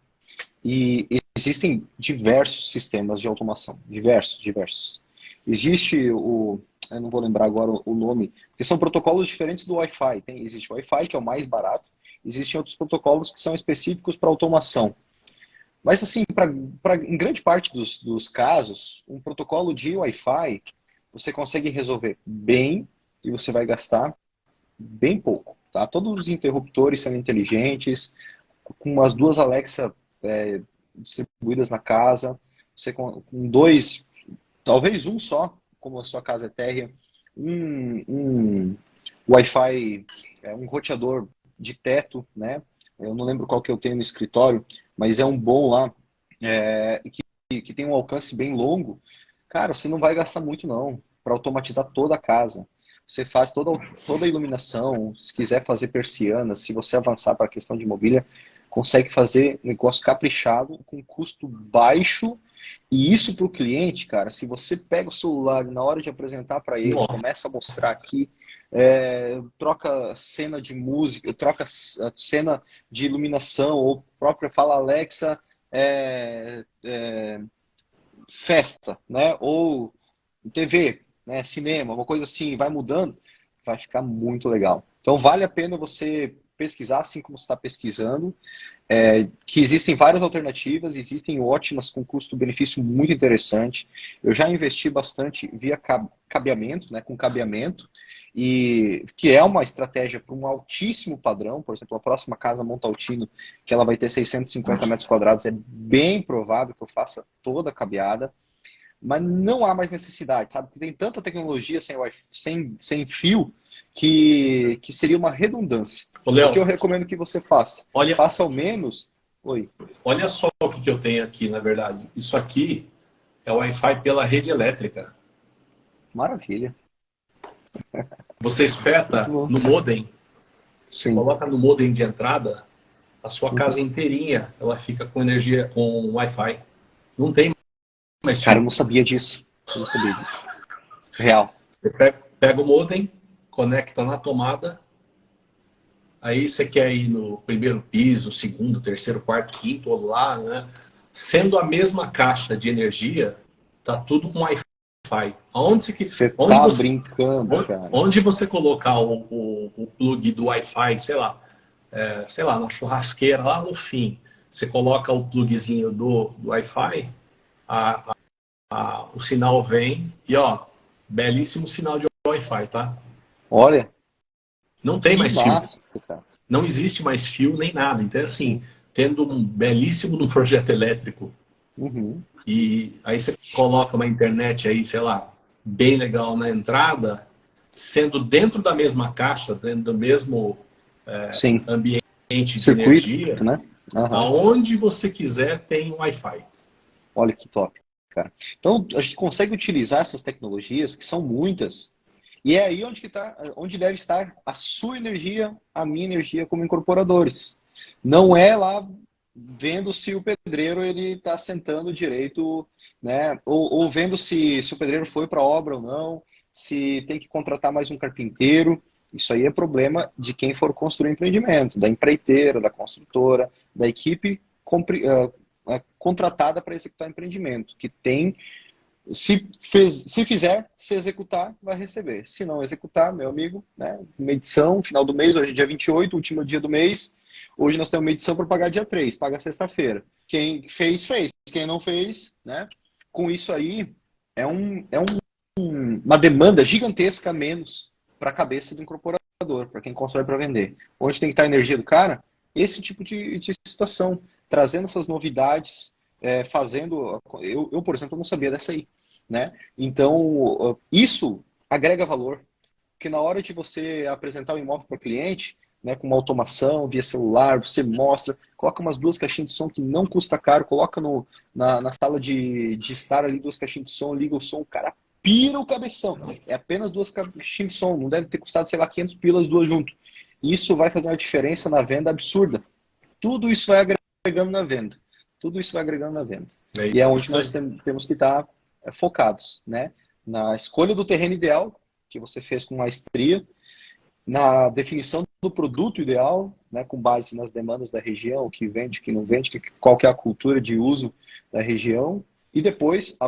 e existem diversos sistemas de automação, diversos. Existe eu não vou lembrar agora o nome, porque são protocolos diferentes do Wi-Fi. Existe o Wi-Fi, que é o mais barato, existem outros protocolos que são específicos para automação. Mas, assim, em grande parte dos casos, um protocolo de Wi-Fi você consegue resolver bem e você vai gastar bem pouco, tá? Todos os interruptores são inteligentes, com umas duas Alexa distribuídas na casa, você com dois, talvez um só, como a sua casa é térrea, um Wi-Fi, um roteador de teto, né? Eu não lembro qual que eu tenho no escritório, mas é um bom lá, que tem um alcance bem longo. Cara, você não vai gastar muito não, para automatizar toda a casa. Você faz toda a iluminação, se quiser fazer persianas, se você avançar para a questão de mobília, consegue fazer negócio caprichado, com custo baixo. E isso para o cliente, cara, se você pega o celular e na hora de apresentar para ele, Nossa, começa a mostrar aqui, troca cena de música, troca cena de iluminação, ou própria fala Alexa, festa, né? Ou TV, né? Cinema, uma coisa assim, vai mudando, vai ficar muito legal. Então vale a pena você pesquisar, assim como você está pesquisando, que existem várias alternativas, existem ótimas com custo-benefício muito interessante. Eu já investi bastante via cabeamento, né, com cabeamento, e que é uma estratégia para um altíssimo padrão. Por exemplo, a próxima casa Montaltino, que ela vai ter 650 metros quadrados, é bem provável que eu faça toda a cabeada, mas não há mais necessidade, sabe? Porque tem tanta tecnologia sem fio que seria uma redundância. ô O que eu Léo, recomendo que você faça? olha, Faça ao menos. Oi. olha só o que eu tenho aqui, na verdade. Isso aqui é o Wi-Fi pela rede elétrica. Maravilha. Você Muito espeta bom. no modem, você Sim. coloca no modem de entrada, a sua Uhum. casa inteirinha, ela fica com energia, com Wi-Fi. Não tem mais Cara, eu fio. não sabia disso. Eu não sabia disso. Real. Você pega o modem, conecta na tomada, aí você quer ir no primeiro piso, segundo, terceiro, quarto, quinto, ou lá, né? Sendo a mesma caixa de energia, tá tudo com Wi-Fi. Você Onde tá você, brincando, cara. onde você colocar o plug do Wi-Fi, sei lá, na churrasqueira lá no fim, você coloca o plugzinho do Wi-Fi, a, o sinal vem e ó, belíssimo sinal de Wi-Fi, tá? Olha, Não tem que mais fio. massa, cara. Não existe mais fio nem nada. Então, assim, Sim. tendo um belíssimo no projeto elétrico Uhum. e aí você coloca uma internet aí, sei lá, bem legal na entrada, sendo dentro da mesma caixa, dentro do mesmo Sim. ambiente de Circuito, energia, né? Aham. aonde você quiser tem Wi-Fi. Olha que top, cara. Então, a gente consegue utilizar essas tecnologias, que são muitas, e é aí onde deve estar a sua energia, a minha energia como incorporadores. Não é lá vendo se o pedreiro ele está sentando direito, né? Ou vendo se o pedreiro foi para a obra ou não, se tem que contratar mais um carpinteiro. Isso aí é problema de quem for construir empreendimento, da empreiteira, da construtora, da equipe contratada para executar empreendimento, que tem, se fizer, se executar, vai receber. Se não executar, meu amigo, né? Medição, final do mês, hoje é dia 28, último dia do mês. Hoje nós temos uma edição para pagar dia 3, paga sexta-feira. Quem fez, fez. Quem não fez, né? Com isso aí, uma demanda gigantesca a menos para a cabeça do incorporador, para quem constrói para vender. Onde tem que estar a energia do cara? Esse tipo de situação, trazendo essas novidades, fazendo... Eu, por exemplo, não sabia dessa aí, né? Então, isso agrega valor, porque na hora de você apresentar o imóvel para o cliente, né, com uma automação, via celular, você mostra, coloca umas 2 caixinhas de som que não custa caro, coloca na sala de estar ali 2 caixinhas de som, liga o som, o cara pira o cabeção. É apenas 2 caixinhas de som, não deve ter custado, sei lá, 500 pilas, 2 junto. Isso vai fazer uma diferença na venda absurda. Tudo isso vai agregando na venda. Tudo isso vai agregando na venda. E é onde nós temos que estar focados, né? Na escolha do terreno ideal, que você fez com maestria, na definição do produto ideal, né, com base nas demandas da região, o que vende, o que não vende, qual que é a cultura de uso da região, e depois,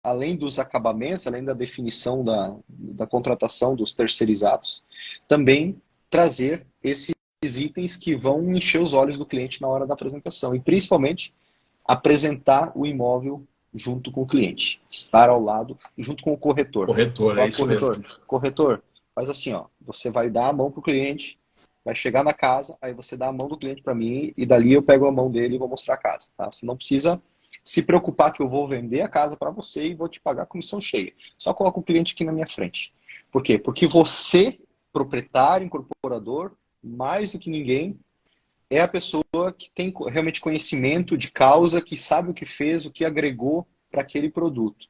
além dos acabamentos, além da definição da contratação dos terceirizados, também trazer esses itens que vão encher os olhos do cliente na hora da apresentação, e principalmente apresentar o imóvel junto com o cliente, estar ao lado, junto com o corretor. Corretor, é isso mesmo. Corretor, faz assim, ó, você vai dar a mão pro cliente, vai chegar na casa, aí você dá a mão do cliente para mim e dali eu pego a mão dele e vou mostrar a casa, tá? Você não precisa se preocupar que eu vou vender a casa para você e vou te pagar a comissão cheia. Só coloca o cliente aqui na minha frente. Por quê? Porque você, proprietário, incorporador, mais do que ninguém, é a pessoa que tem realmente conhecimento de causa, que sabe o que fez, o que agregou para aquele produto.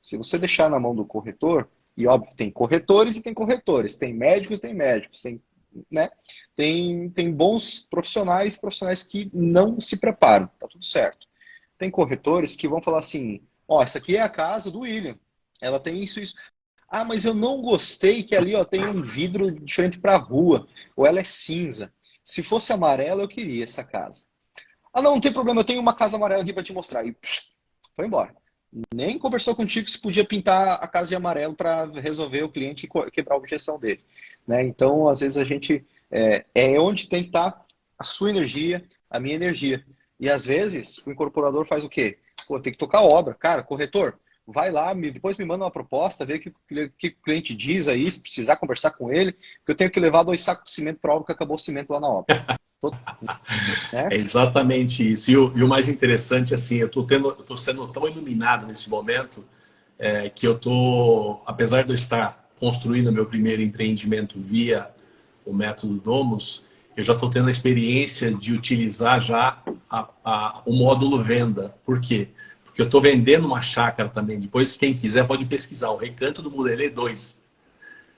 Se você deixar na mão do corretor, e óbvio, tem corretores e tem corretores, tem médicos, né? Tem bons profissionais que não se preparam, tá tudo certo. Tem corretores que vão falar assim, ó, essa aqui é a casa do William, ela tem isso. Ah, mas eu não gostei que ali, ó, tem um vidro diferente para a rua, ou ela é cinza. Se fosse amarela, eu queria essa casa. Ah, não tem problema, eu tenho uma casa amarela aqui para te mostrar. E foi embora. Nem conversou contigo se podia pintar a casa de amarelo para resolver o cliente e quebrar a objeção dele, né? Então, às vezes, a gente é onde tem que estar a sua energia, a minha energia. E, às vezes, o incorporador faz o quê? Pô, tem que tocar a obra. Cara, corretor, vai lá, depois me manda uma proposta, vê o que o cliente diz aí, se precisar conversar com ele, que eu tenho que levar 2 sacos de cimento para a obra, que acabou o cimento lá na obra. É exatamente isso. E o mais interessante, assim, eu tô sendo tão iluminado nesse momento, que eu tô, apesar de eu estar construindo meu primeiro empreendimento via o método Domus, eu já estou tendo a experiência de utilizar já o módulo venda. Por quê? Porque eu estou vendendo uma chácara também. Depois, quem quiser pode pesquisar o Recanto do Mulelê 2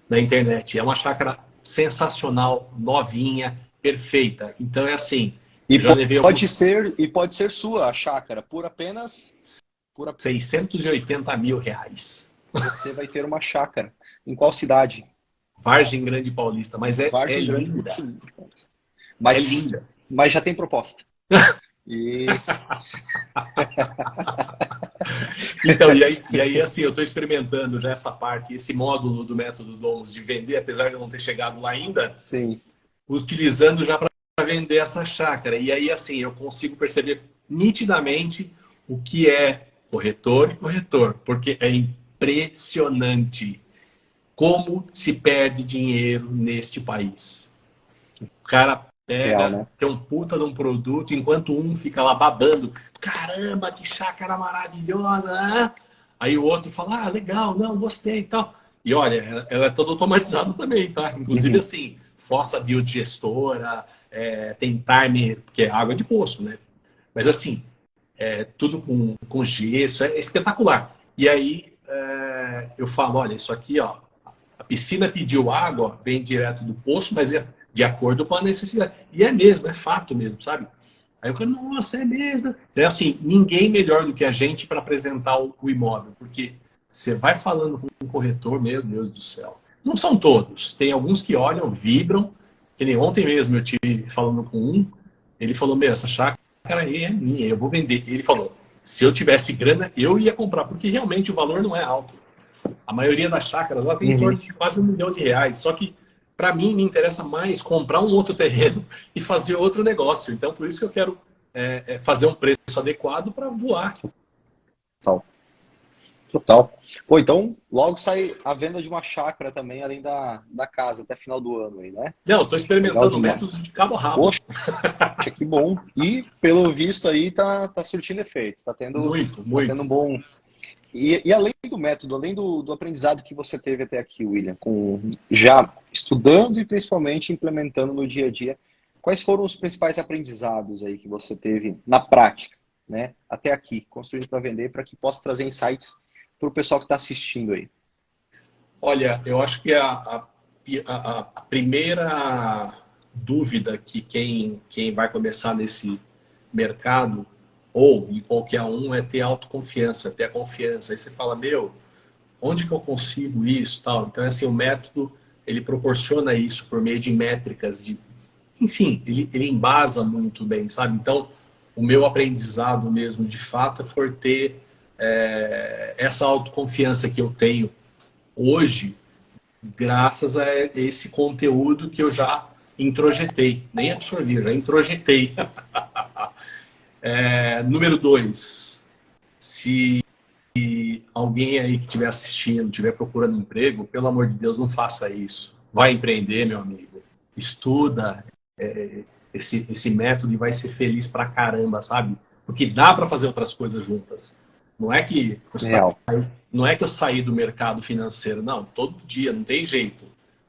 na internet. É uma chácara sensacional, novinha, perfeita. Então é assim. E pode ser sua a chácara por apenas R$680 mil. Você vai ter uma chácara. Em qual cidade? Vargem Grande Paulista, mas é linda. Mas, é linda. Mas já tem proposta. Isso. Então, e aí assim, eu estou experimentando já essa parte, esse módulo do método Domus de vender, apesar de eu não ter chegado lá ainda, sim, utilizando já para vender essa chácara. E aí, assim, eu consigo perceber nitidamente o que é corretor e corretor, porque é impressionante como se perde dinheiro neste país. O cara pega, né? tem um puta de um produto, enquanto um fica lá babando, caramba, que chácara maravilhosa, né? Aí o outro fala, ah, legal, não, gostei e tal. E olha, ela é toda automatizada também, tá? Inclusive, assim, fossa biodigestora, tem timer, porque é água de poço, né? Mas assim, tudo com gesso, é espetacular. E aí eu falo, olha, isso aqui, ó, a piscina pediu água, vem direto do poço, mas é de acordo com a necessidade. E é mesmo, é fato mesmo, sabe? Aí o cara, nossa, é mesmo? É assim, ninguém melhor do que a gente para apresentar o imóvel, porque você vai falando com um corretor, meu Deus do céu. Não são todos, tem alguns que olham, vibram, que nem ontem mesmo eu tive falando com um, ele falou, meu, essa chácara aí é minha, eu vou vender. Ele falou, se eu tivesse grana, eu ia comprar, porque realmente o valor não é alto. A maioria das chácaras lá tem em torno Uhum. de quase R$ 1 milhão. Só que, para mim, me interessa mais comprar um outro terreno e fazer outro negócio. Então, por isso que eu quero fazer um preço adequado para voar. Total. Total. Pô, então logo sai a venda de uma chácara também, além da casa, até final do ano aí, né? Não, estou Legal experimentando o método demais. de cabo a rabo. Poxa, que bom. E pelo visto aí tá surtindo efeito, Muito, tá tendo muito. um bom. E além do método, além do aprendizado que você teve até aqui, William, com já estudando e principalmente implementando no dia a dia, quais foram os principais aprendizados aí que você teve na prática, né? Até aqui, construindo para vender, para que possa trazer insights para o pessoal que está assistindo aí. Olha, eu acho que a primeira dúvida que quem vai começar nesse mercado, ou em qualquer um, é ter autoconfiança, ter a confiança. Aí você fala, meu, onde que eu consigo isso, tal? Então, assim, o método, ele proporciona isso por meio de métricas, enfim, ele embasa muito bem, sabe? Então, o meu aprendizado mesmo, de fato, foi ter essa autoconfiança que eu tenho hoje, graças a esse conteúdo que eu já introjetei, nem absorvi, eu já introjetei. Número dois, se alguém aí que estiver assistindo, estiver procurando emprego, pelo amor de Deus, não faça isso. Vai empreender, meu amigo. Estuda esse método e vai ser feliz pra caramba, sabe? Porque dá para fazer outras coisas juntas. Não é que eu saí, Real. não é que eu saí do mercado financeiro, não. Todo dia, não tem jeito.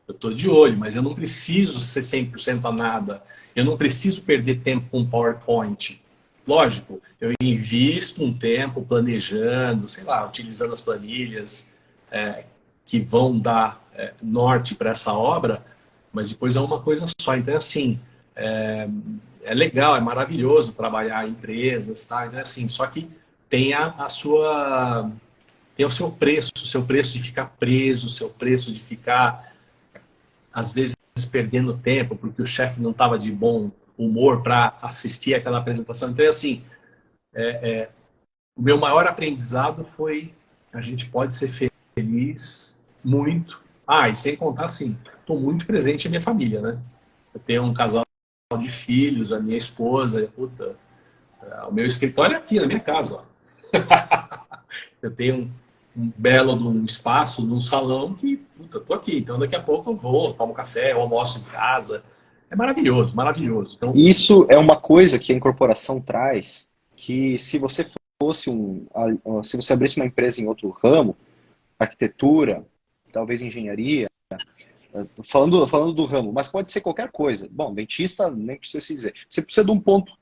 Eu estou de olho, mas eu não preciso ser 100% a nada. Eu não preciso perder tempo com PowerPoint. Lógico, eu invisto um tempo planejando, sei lá, utilizando as planilhas que vão dar norte para essa obra, mas depois é uma coisa só. Então, assim, é legal, é maravilhoso trabalhar em empresas, tá? Então, assim, só que tem a sua. Tem o seu preço de ficar preso, o seu preço de ficar, às vezes, perdendo tempo, porque o chefe não estava de bom humor para assistir aquela apresentação. Então, assim, o meu maior aprendizado foi a gente pode ser feliz muito. Ah, e sem contar assim, estou muito presente em minha família, né? Eu tenho um casal de filhos, a minha esposa, puta, o meu escritório é aqui na minha casa. Ó. Eu tenho um belo de um espaço, num salão que, puta, tô aqui. Então daqui a pouco eu vou, tomo café, eu almoço em casa. É maravilhoso, maravilhoso. Então, Isso é uma coisa que a incorporação traz, que se você fosse se você abrisse uma empresa em outro ramo, arquitetura, talvez engenharia, falando do ramo, mas pode ser qualquer coisa. Bom, dentista nem precisa se dizer. Você precisa de um ponto,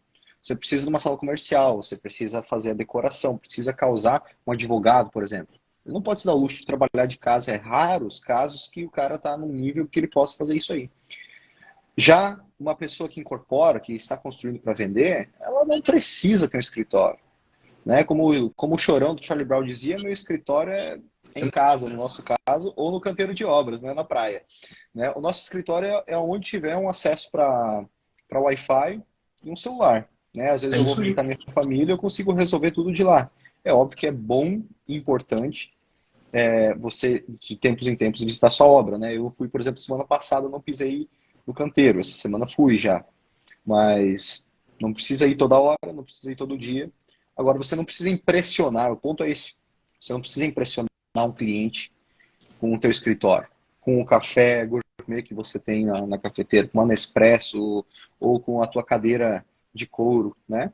você precisa de uma sala comercial, você precisa fazer a decoração, precisa causar um advogado, por exemplo. Ele não pode se dar o luxo de trabalhar de casa, é raro os casos que o cara está num nível que ele possa fazer isso aí. Já uma pessoa que incorpora, que está construindo para vender, ela não precisa ter um escritório. Né? Como o Chorão do Charlie Brown dizia, meu escritório é em casa, no nosso caso, ou no canteiro de obras, não é na praia. Né? O nosso escritório é onde tiver um acesso para Wi-Fi e um celular. Né? Às vezes é eu vou isso aí. visitar minha família, eu consigo resolver tudo de lá. É óbvio que é bom e importante você, de tempos em tempos, visitar sua obra. Né? Eu fui, por exemplo, semana passada, eu não pisei no canteiro. Essa semana fui já. Mas não precisa ir toda hora, não precisa ir todo dia. Agora, você não precisa impressionar, o ponto é esse. Você não precisa impressionar um cliente com o teu escritório, com o café gourmet que você tem na cafeteira, com uma Nespresso ou com a tua cadeira de couro, né?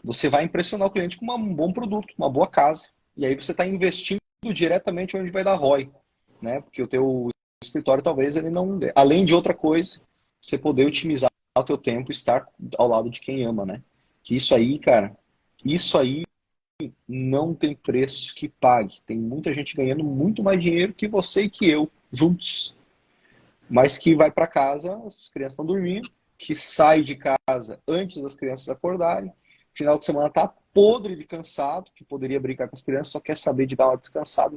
Você vai impressionar o cliente com um bom produto, uma boa casa. E aí você está investindo diretamente onde vai dar ROI, né? Porque o teu escritório talvez ele não... Além de outra coisa, você poder otimizar o teu tempo e estar ao lado de quem ama, né? Que isso aí, cara, isso aí não tem preço que pague. Tem muita gente ganhando muito mais dinheiro que você e que eu, juntos. Mas que vai para casa, as crianças estão dormindo, que sai de casa antes das crianças acordarem, final de semana tá podre de cansado, que poderia brincar com as crianças, só quer saber de dar uma descansada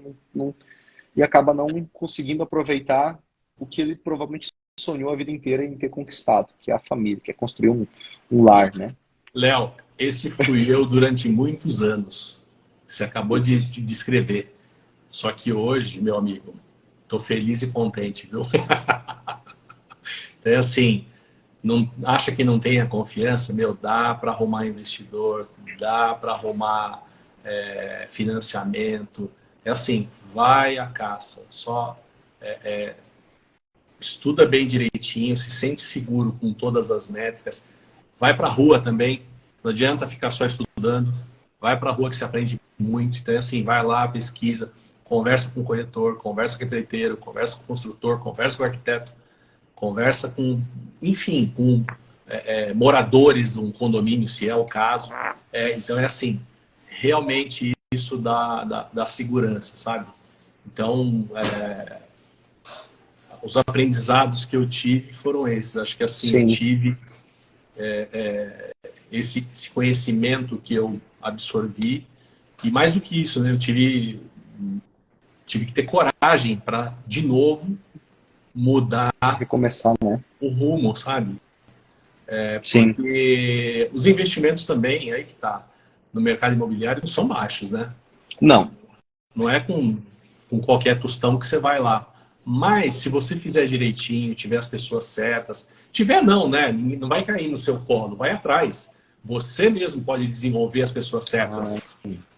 e acaba não conseguindo aproveitar o que ele provavelmente sonhou a vida inteira em ter conquistado, que é a família, que é construir um lar, né? Léo, esse fui eu durante muitos anos. Você acabou de descrever. Só que hoje, meu amigo, tô feliz e contente, viu? Então, assim, não, acha que não tenha confiança? Meu, dá para arrumar investidor, dá para arrumar financiamento. É assim, vai à caça. Só estuda bem direitinho, se sente seguro com todas as métricas. Vai para a rua também. Não adianta ficar só estudando. Vai para a rua que você aprende muito. Então, assim, vai lá, pesquisa, conversa com o corretor, conversa com o empreiteiro, conversa com o construtor, conversa com o arquiteto, conversa com, enfim, com moradores de um condomínio, se é o caso. Então, é assim, realmente isso dá segurança, sabe? Então, os aprendizados que eu tive foram esses. Acho que assim, eu Sim. tive esse conhecimento que eu absorvi. E mais do que isso, né? Eu tive que ter coragem para, de novo, mudar Recomeçar, né? o rumo, sabe? Sim. Porque os investimentos também, aí que tá, no mercado imobiliário, não são baixos, né? Não. Não é com qualquer tostão que você vai lá. Mas se você fizer direitinho, tiver as pessoas certas, tiver não, né? Não vai cair no seu colo, vai atrás. Você mesmo pode desenvolver as pessoas certas.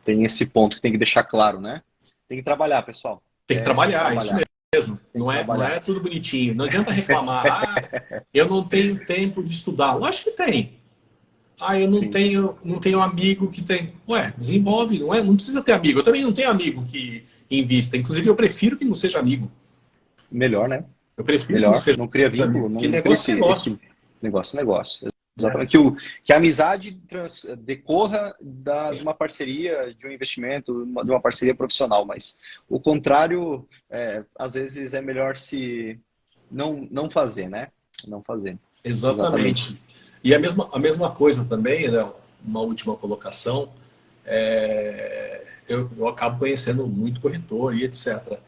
Tem esse ponto que tem que deixar claro, né? Tem que trabalhar, pessoal. Tem que trabalhar, isso Trabalhar. mesmo. Tem que Não trabalhar. é tudo bonitinho. Não adianta reclamar. Eu não tenho tempo de estudar. Lógico que tem. Eu não tenho amigo que tem. Ué, desenvolve, não é? Não precisa ter amigo. Eu também não tenho amigo que invista. Inclusive, eu prefiro que não seja amigo. Melhor, né? Eu prefiro que não Melhor. seja Não cria amigo. vínculo, Porque não cria negócio é negócio. esse negócio. Exatamente. Que a amizade decorra de uma parceria, de um investimento, de uma parceria profissional, mas o contrário, às vezes é melhor se não fazer, né? Não fazer. Exatamente. E a mesma coisa também, né? Uma última colocação, eu acabo conhecendo muito corretor e etc.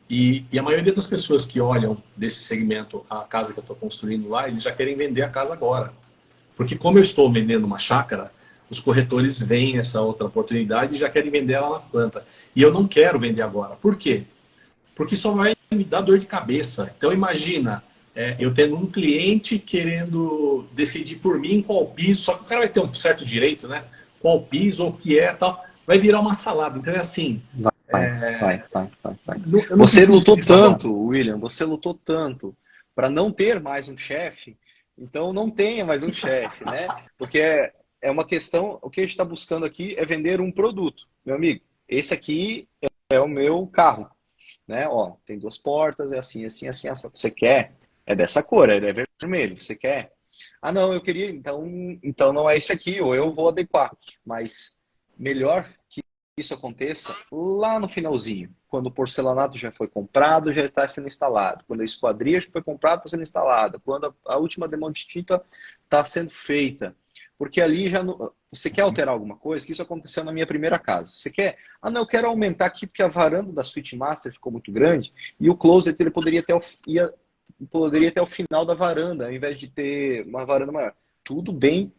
E a maioria das pessoas que olham desse segmento a casa que eu estou construindo lá, eles já querem vender a casa agora. Porque como eu estou vendendo uma chácara, os corretores veem essa outra oportunidade e já querem vender ela na planta. E eu não quero vender agora. Por quê? Porque só vai me dar dor de cabeça. Então imagina, eu tendo um cliente querendo decidir por mim qual piso, só que o cara vai ter um certo direito, né? Qual piso, ou o que é, tal. Vai virar uma salada. Então é assim. Vai. Eu não Você preciso lutou disso agora. tanto, William, você lutou tanto para não ter mais um chefe, então não tenha mais um chefe, né? Porque é uma questão, o que a gente está buscando aqui é vender um produto. Meu amigo, esse aqui é o meu carro, né? Ó, tem 2 portas, é assim. Você quer? É dessa cor, ele é vermelho, você quer? Ah, não, eu queria, então não é esse aqui, ou eu vou adequar. Mas melhor que isso aconteça lá no finalzinho, quando o porcelanato já foi comprado, já está sendo instalado, quando a esquadria já foi comprada, está sendo instalada, quando a última demão de tinta está sendo feita. Porque ali já você quer alterar alguma coisa, que isso aconteceu na minha primeira casa. Você quer? Ah, não, eu quero aumentar aqui porque a varanda da Suite Master ficou muito grande e o closet ele poderia ter o final da varanda, ao invés de ter uma varanda maior. Tudo bem,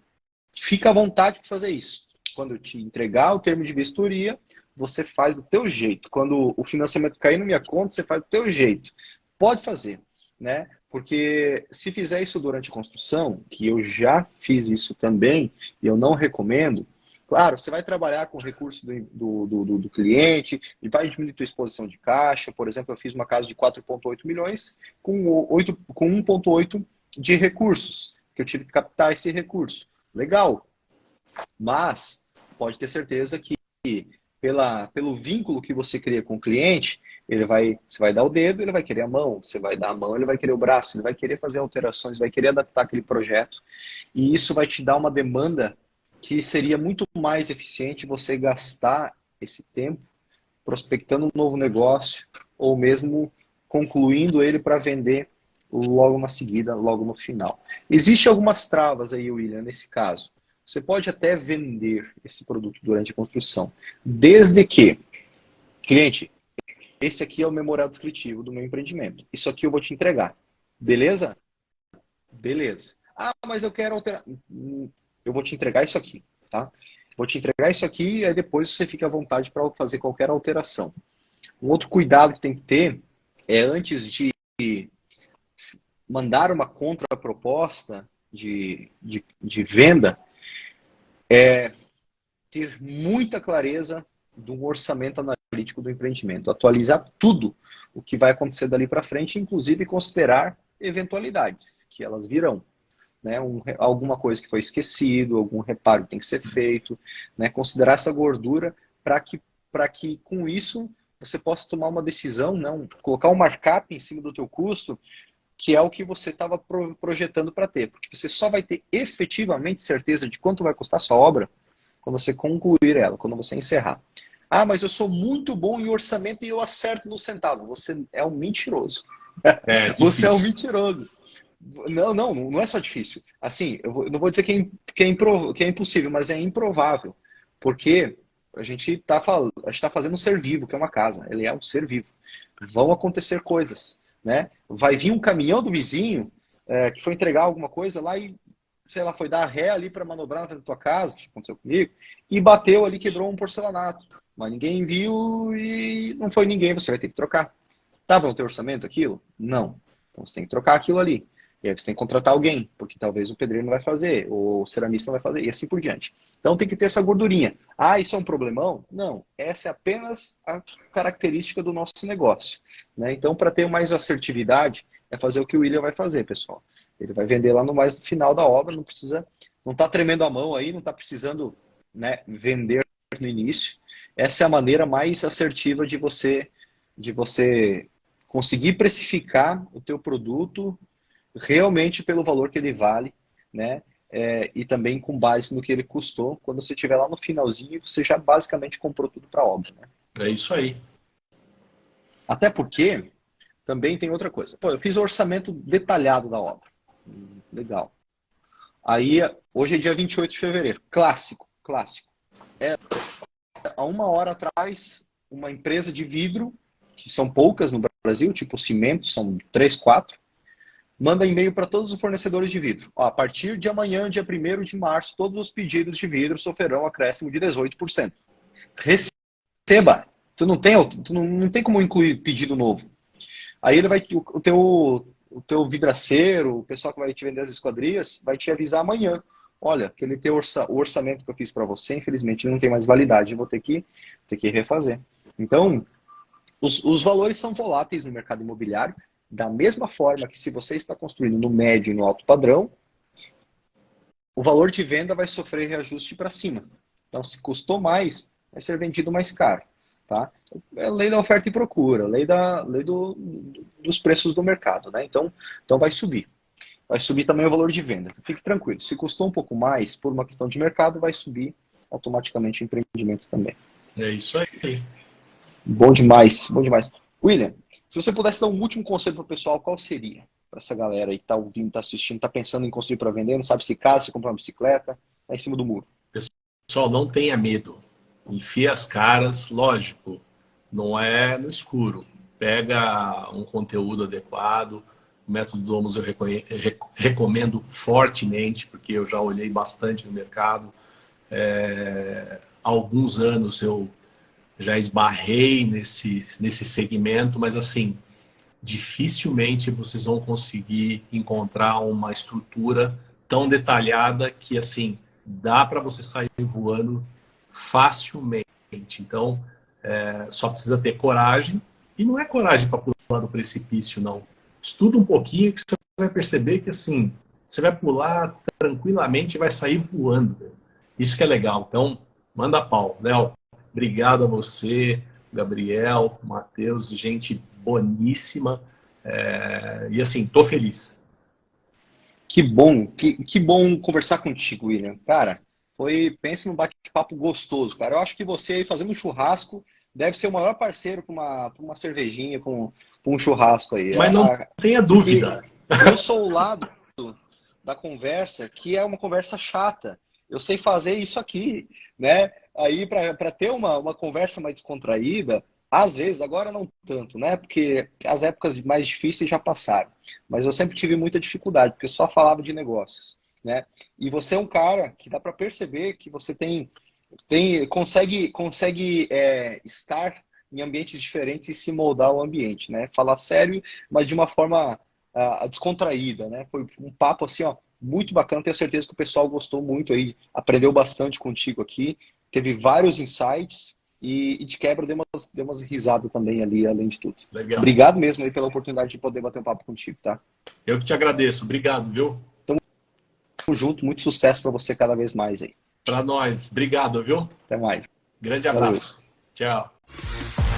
fica à vontade para fazer isso. Quando eu te entregar o termo de vistoria, você faz do teu jeito. Quando o financiamento cair na minha conta, você faz do teu jeito. Pode fazer, né? Porque se fizer isso durante a construção, que eu já fiz isso também, e eu não recomendo, claro, você vai trabalhar com o recurso do cliente, e vai diminuir a tua exposição de caixa. Por exemplo, eu fiz uma casa de 4,8 milhões com 1,8 de recursos, que eu tive que captar esse recurso. Legal. Mas pode ter certeza que pelo vínculo que você cria com o cliente, você vai dar o dedo, ele vai querer a mão, você vai dar a mão, ele vai querer o braço, ele vai querer fazer alterações, vai querer adaptar aquele projeto, e isso vai te dar uma demanda que seria muito mais eficiente você gastar esse tempo prospectando um novo negócio ou mesmo concluindo ele para vender logo na seguida, logo no final. Existem algumas travas aí, William, nesse caso. Você pode até vender esse produto durante a construção, desde que, cliente, esse aqui é o memorial descritivo do meu empreendimento. Isso aqui eu vou te entregar. Beleza? Beleza. Ah, mas eu quero alterar. Eu vou te entregar isso aqui, tá? Vou te entregar isso aqui e aí depois você fica à vontade para fazer qualquer alteração. Um outro cuidado que tem que ter é antes de mandar uma contraproposta de venda, ter muita clareza do orçamento analítico do empreendimento, atualizar tudo o que vai acontecer dali para frente, inclusive considerar eventualidades, que elas virão. Né? Alguma coisa que foi esquecido, algum reparo que tem que ser feito, né? Considerar essa gordura para que com isso você possa tomar uma decisão, não, colocar um markup em cima do teu custo, que é o que você estava projetando para ter, porque você só vai ter efetivamente certeza de quanto vai custar a sua obra quando você concluir ela, quando você encerrar. Ah, mas eu sou muito bom em orçamento e eu acerto no centavo. Você é um mentiroso. Você é um mentiroso. Não é só difícil. Assim, eu não vou dizer que é impossível, mas é improvável. Porque a gente está fazendo um ser vivo, que é uma casa. Ele é um ser vivo. Vão acontecer coisas, né? Vai vir um caminhão do vizinho que foi entregar alguma coisa lá e, sei lá, foi dar ré ali para manobrar na frente da tua casa, que aconteceu comigo, e bateu ali, quebrou um porcelanato. Mas ninguém viu e não foi ninguém, você vai ter que trocar. Estava no teu orçamento aquilo? Não. Então você tem que trocar aquilo ali. E aí você tem que contratar alguém, porque talvez o pedreiro não vai fazer, ou o ceramista não vai fazer, e assim por diante. Então tem que ter essa gordurinha. Ah, isso é um problemão? Não. Essa é apenas a característica do nosso negócio. Né? Então, para ter mais assertividade, é fazer o que o William vai fazer, pessoal. Ele vai vender lá no final da obra, não está tremendo a mão aí, não está precisando, né, vender no início. Essa é a maneira mais assertiva de você conseguir precificar o teu produto realmente pelo valor que ele vale, né? E também com base no que ele custou. Quando você estiver lá no finalzinho, você já basicamente comprou tudo para a obra, né? É isso aí. Até porque também tem outra coisa. Pô, eu fiz o orçamento detalhado da obra. Legal. Aí, hoje é dia 28 de fevereiro. Clássico. Há uma hora atrás, uma empresa de vidro, que são poucas no Brasil, tipo cimento, são 3, 4, manda e-mail para todos os fornecedores de vidro. Ó, a partir de amanhã, dia 1º de março, todos os pedidos de vidro sofrerão acréscimo de 18%. Receba! Tu não tem como incluir pedido novo. Aí ele vai, o teu vidraceiro, o pessoal que vai te vender as esquadrias, vai te avisar amanhã. Olha, aquele teu orçamento que eu fiz para você, infelizmente, ele não tem mais validade. Eu vou ter que refazer. Então, os valores são voláteis no mercado imobiliário, da mesma forma que se você está construindo no médio e no alto padrão, o valor de venda vai sofrer reajuste para cima. Então, se custou mais, vai ser vendido mais caro. Tá? É a lei da oferta e procura, a lei dos preços do mercado. Né? Então vai subir. Vai subir também o valor de venda. Fique tranquilo. Se custou um pouco mais por uma questão de mercado, vai subir automaticamente o empreendimento também. É isso aí. Bom demais, bom demais. William, se você pudesse dar um último conselho para o pessoal, qual seria? Para essa galera aí que está ouvindo, está assistindo, está pensando em construir para vender, não sabe se casa, se comprar uma bicicleta, está em cima do muro. Pessoal, não tenha medo. Enfia as caras, lógico, não é no escuro. Pega um conteúdo adequado. O método Domus eu recomendo fortemente, porque eu já olhei bastante no mercado. Há alguns anos eu já esbarrei nesse segmento, mas assim, dificilmente vocês vão conseguir encontrar uma estrutura tão detalhada que assim dá para você sair voando facilmente. Então, só precisa ter coragem, e não é coragem para pular do precipício, não. Estuda um pouquinho que você vai perceber que assim, você vai pular tranquilamente e vai sair voando. Né? Isso que é legal. Então, manda pau. Léo, obrigado a você, Gabriel, Matheus, gente boníssima. E assim, tô feliz. Que bom conversar contigo, William. Cara, pense num bate-papo gostoso, cara. Eu acho que você aí fazendo um churrasco deve ser o maior parceiro para uma cervejinha, com um churrasco aí. Mas não tenha dúvida, Eu sou o lado da conversa que é uma conversa chata. Eu sei fazer isso aqui, né? Aí, para ter uma conversa mais descontraída, às vezes, agora não tanto, né? Porque as épocas mais difíceis já passaram. Mas eu sempre tive muita dificuldade, porque eu só falava de negócios, né? E você é um cara que dá para perceber que você consegue estar em ambientes diferentes e se moldar ao ambiente, né? Falar sério, mas de uma forma descontraída, né? Foi um papo assim, ó, muito bacana. Tenho certeza que o pessoal gostou muito aí, aprendeu bastante contigo aqui, teve vários insights e de quebra deu umas risadas também ali, além de tudo. Legal. Obrigado mesmo aí pela oportunidade de poder bater um papo contigo, tá? Eu que te agradeço. Obrigado, viu? Tamo junto, muito sucesso para você cada vez mais aí. Para nós. Obrigado, viu? Até mais. Grande abraço. Valeu. Tchau.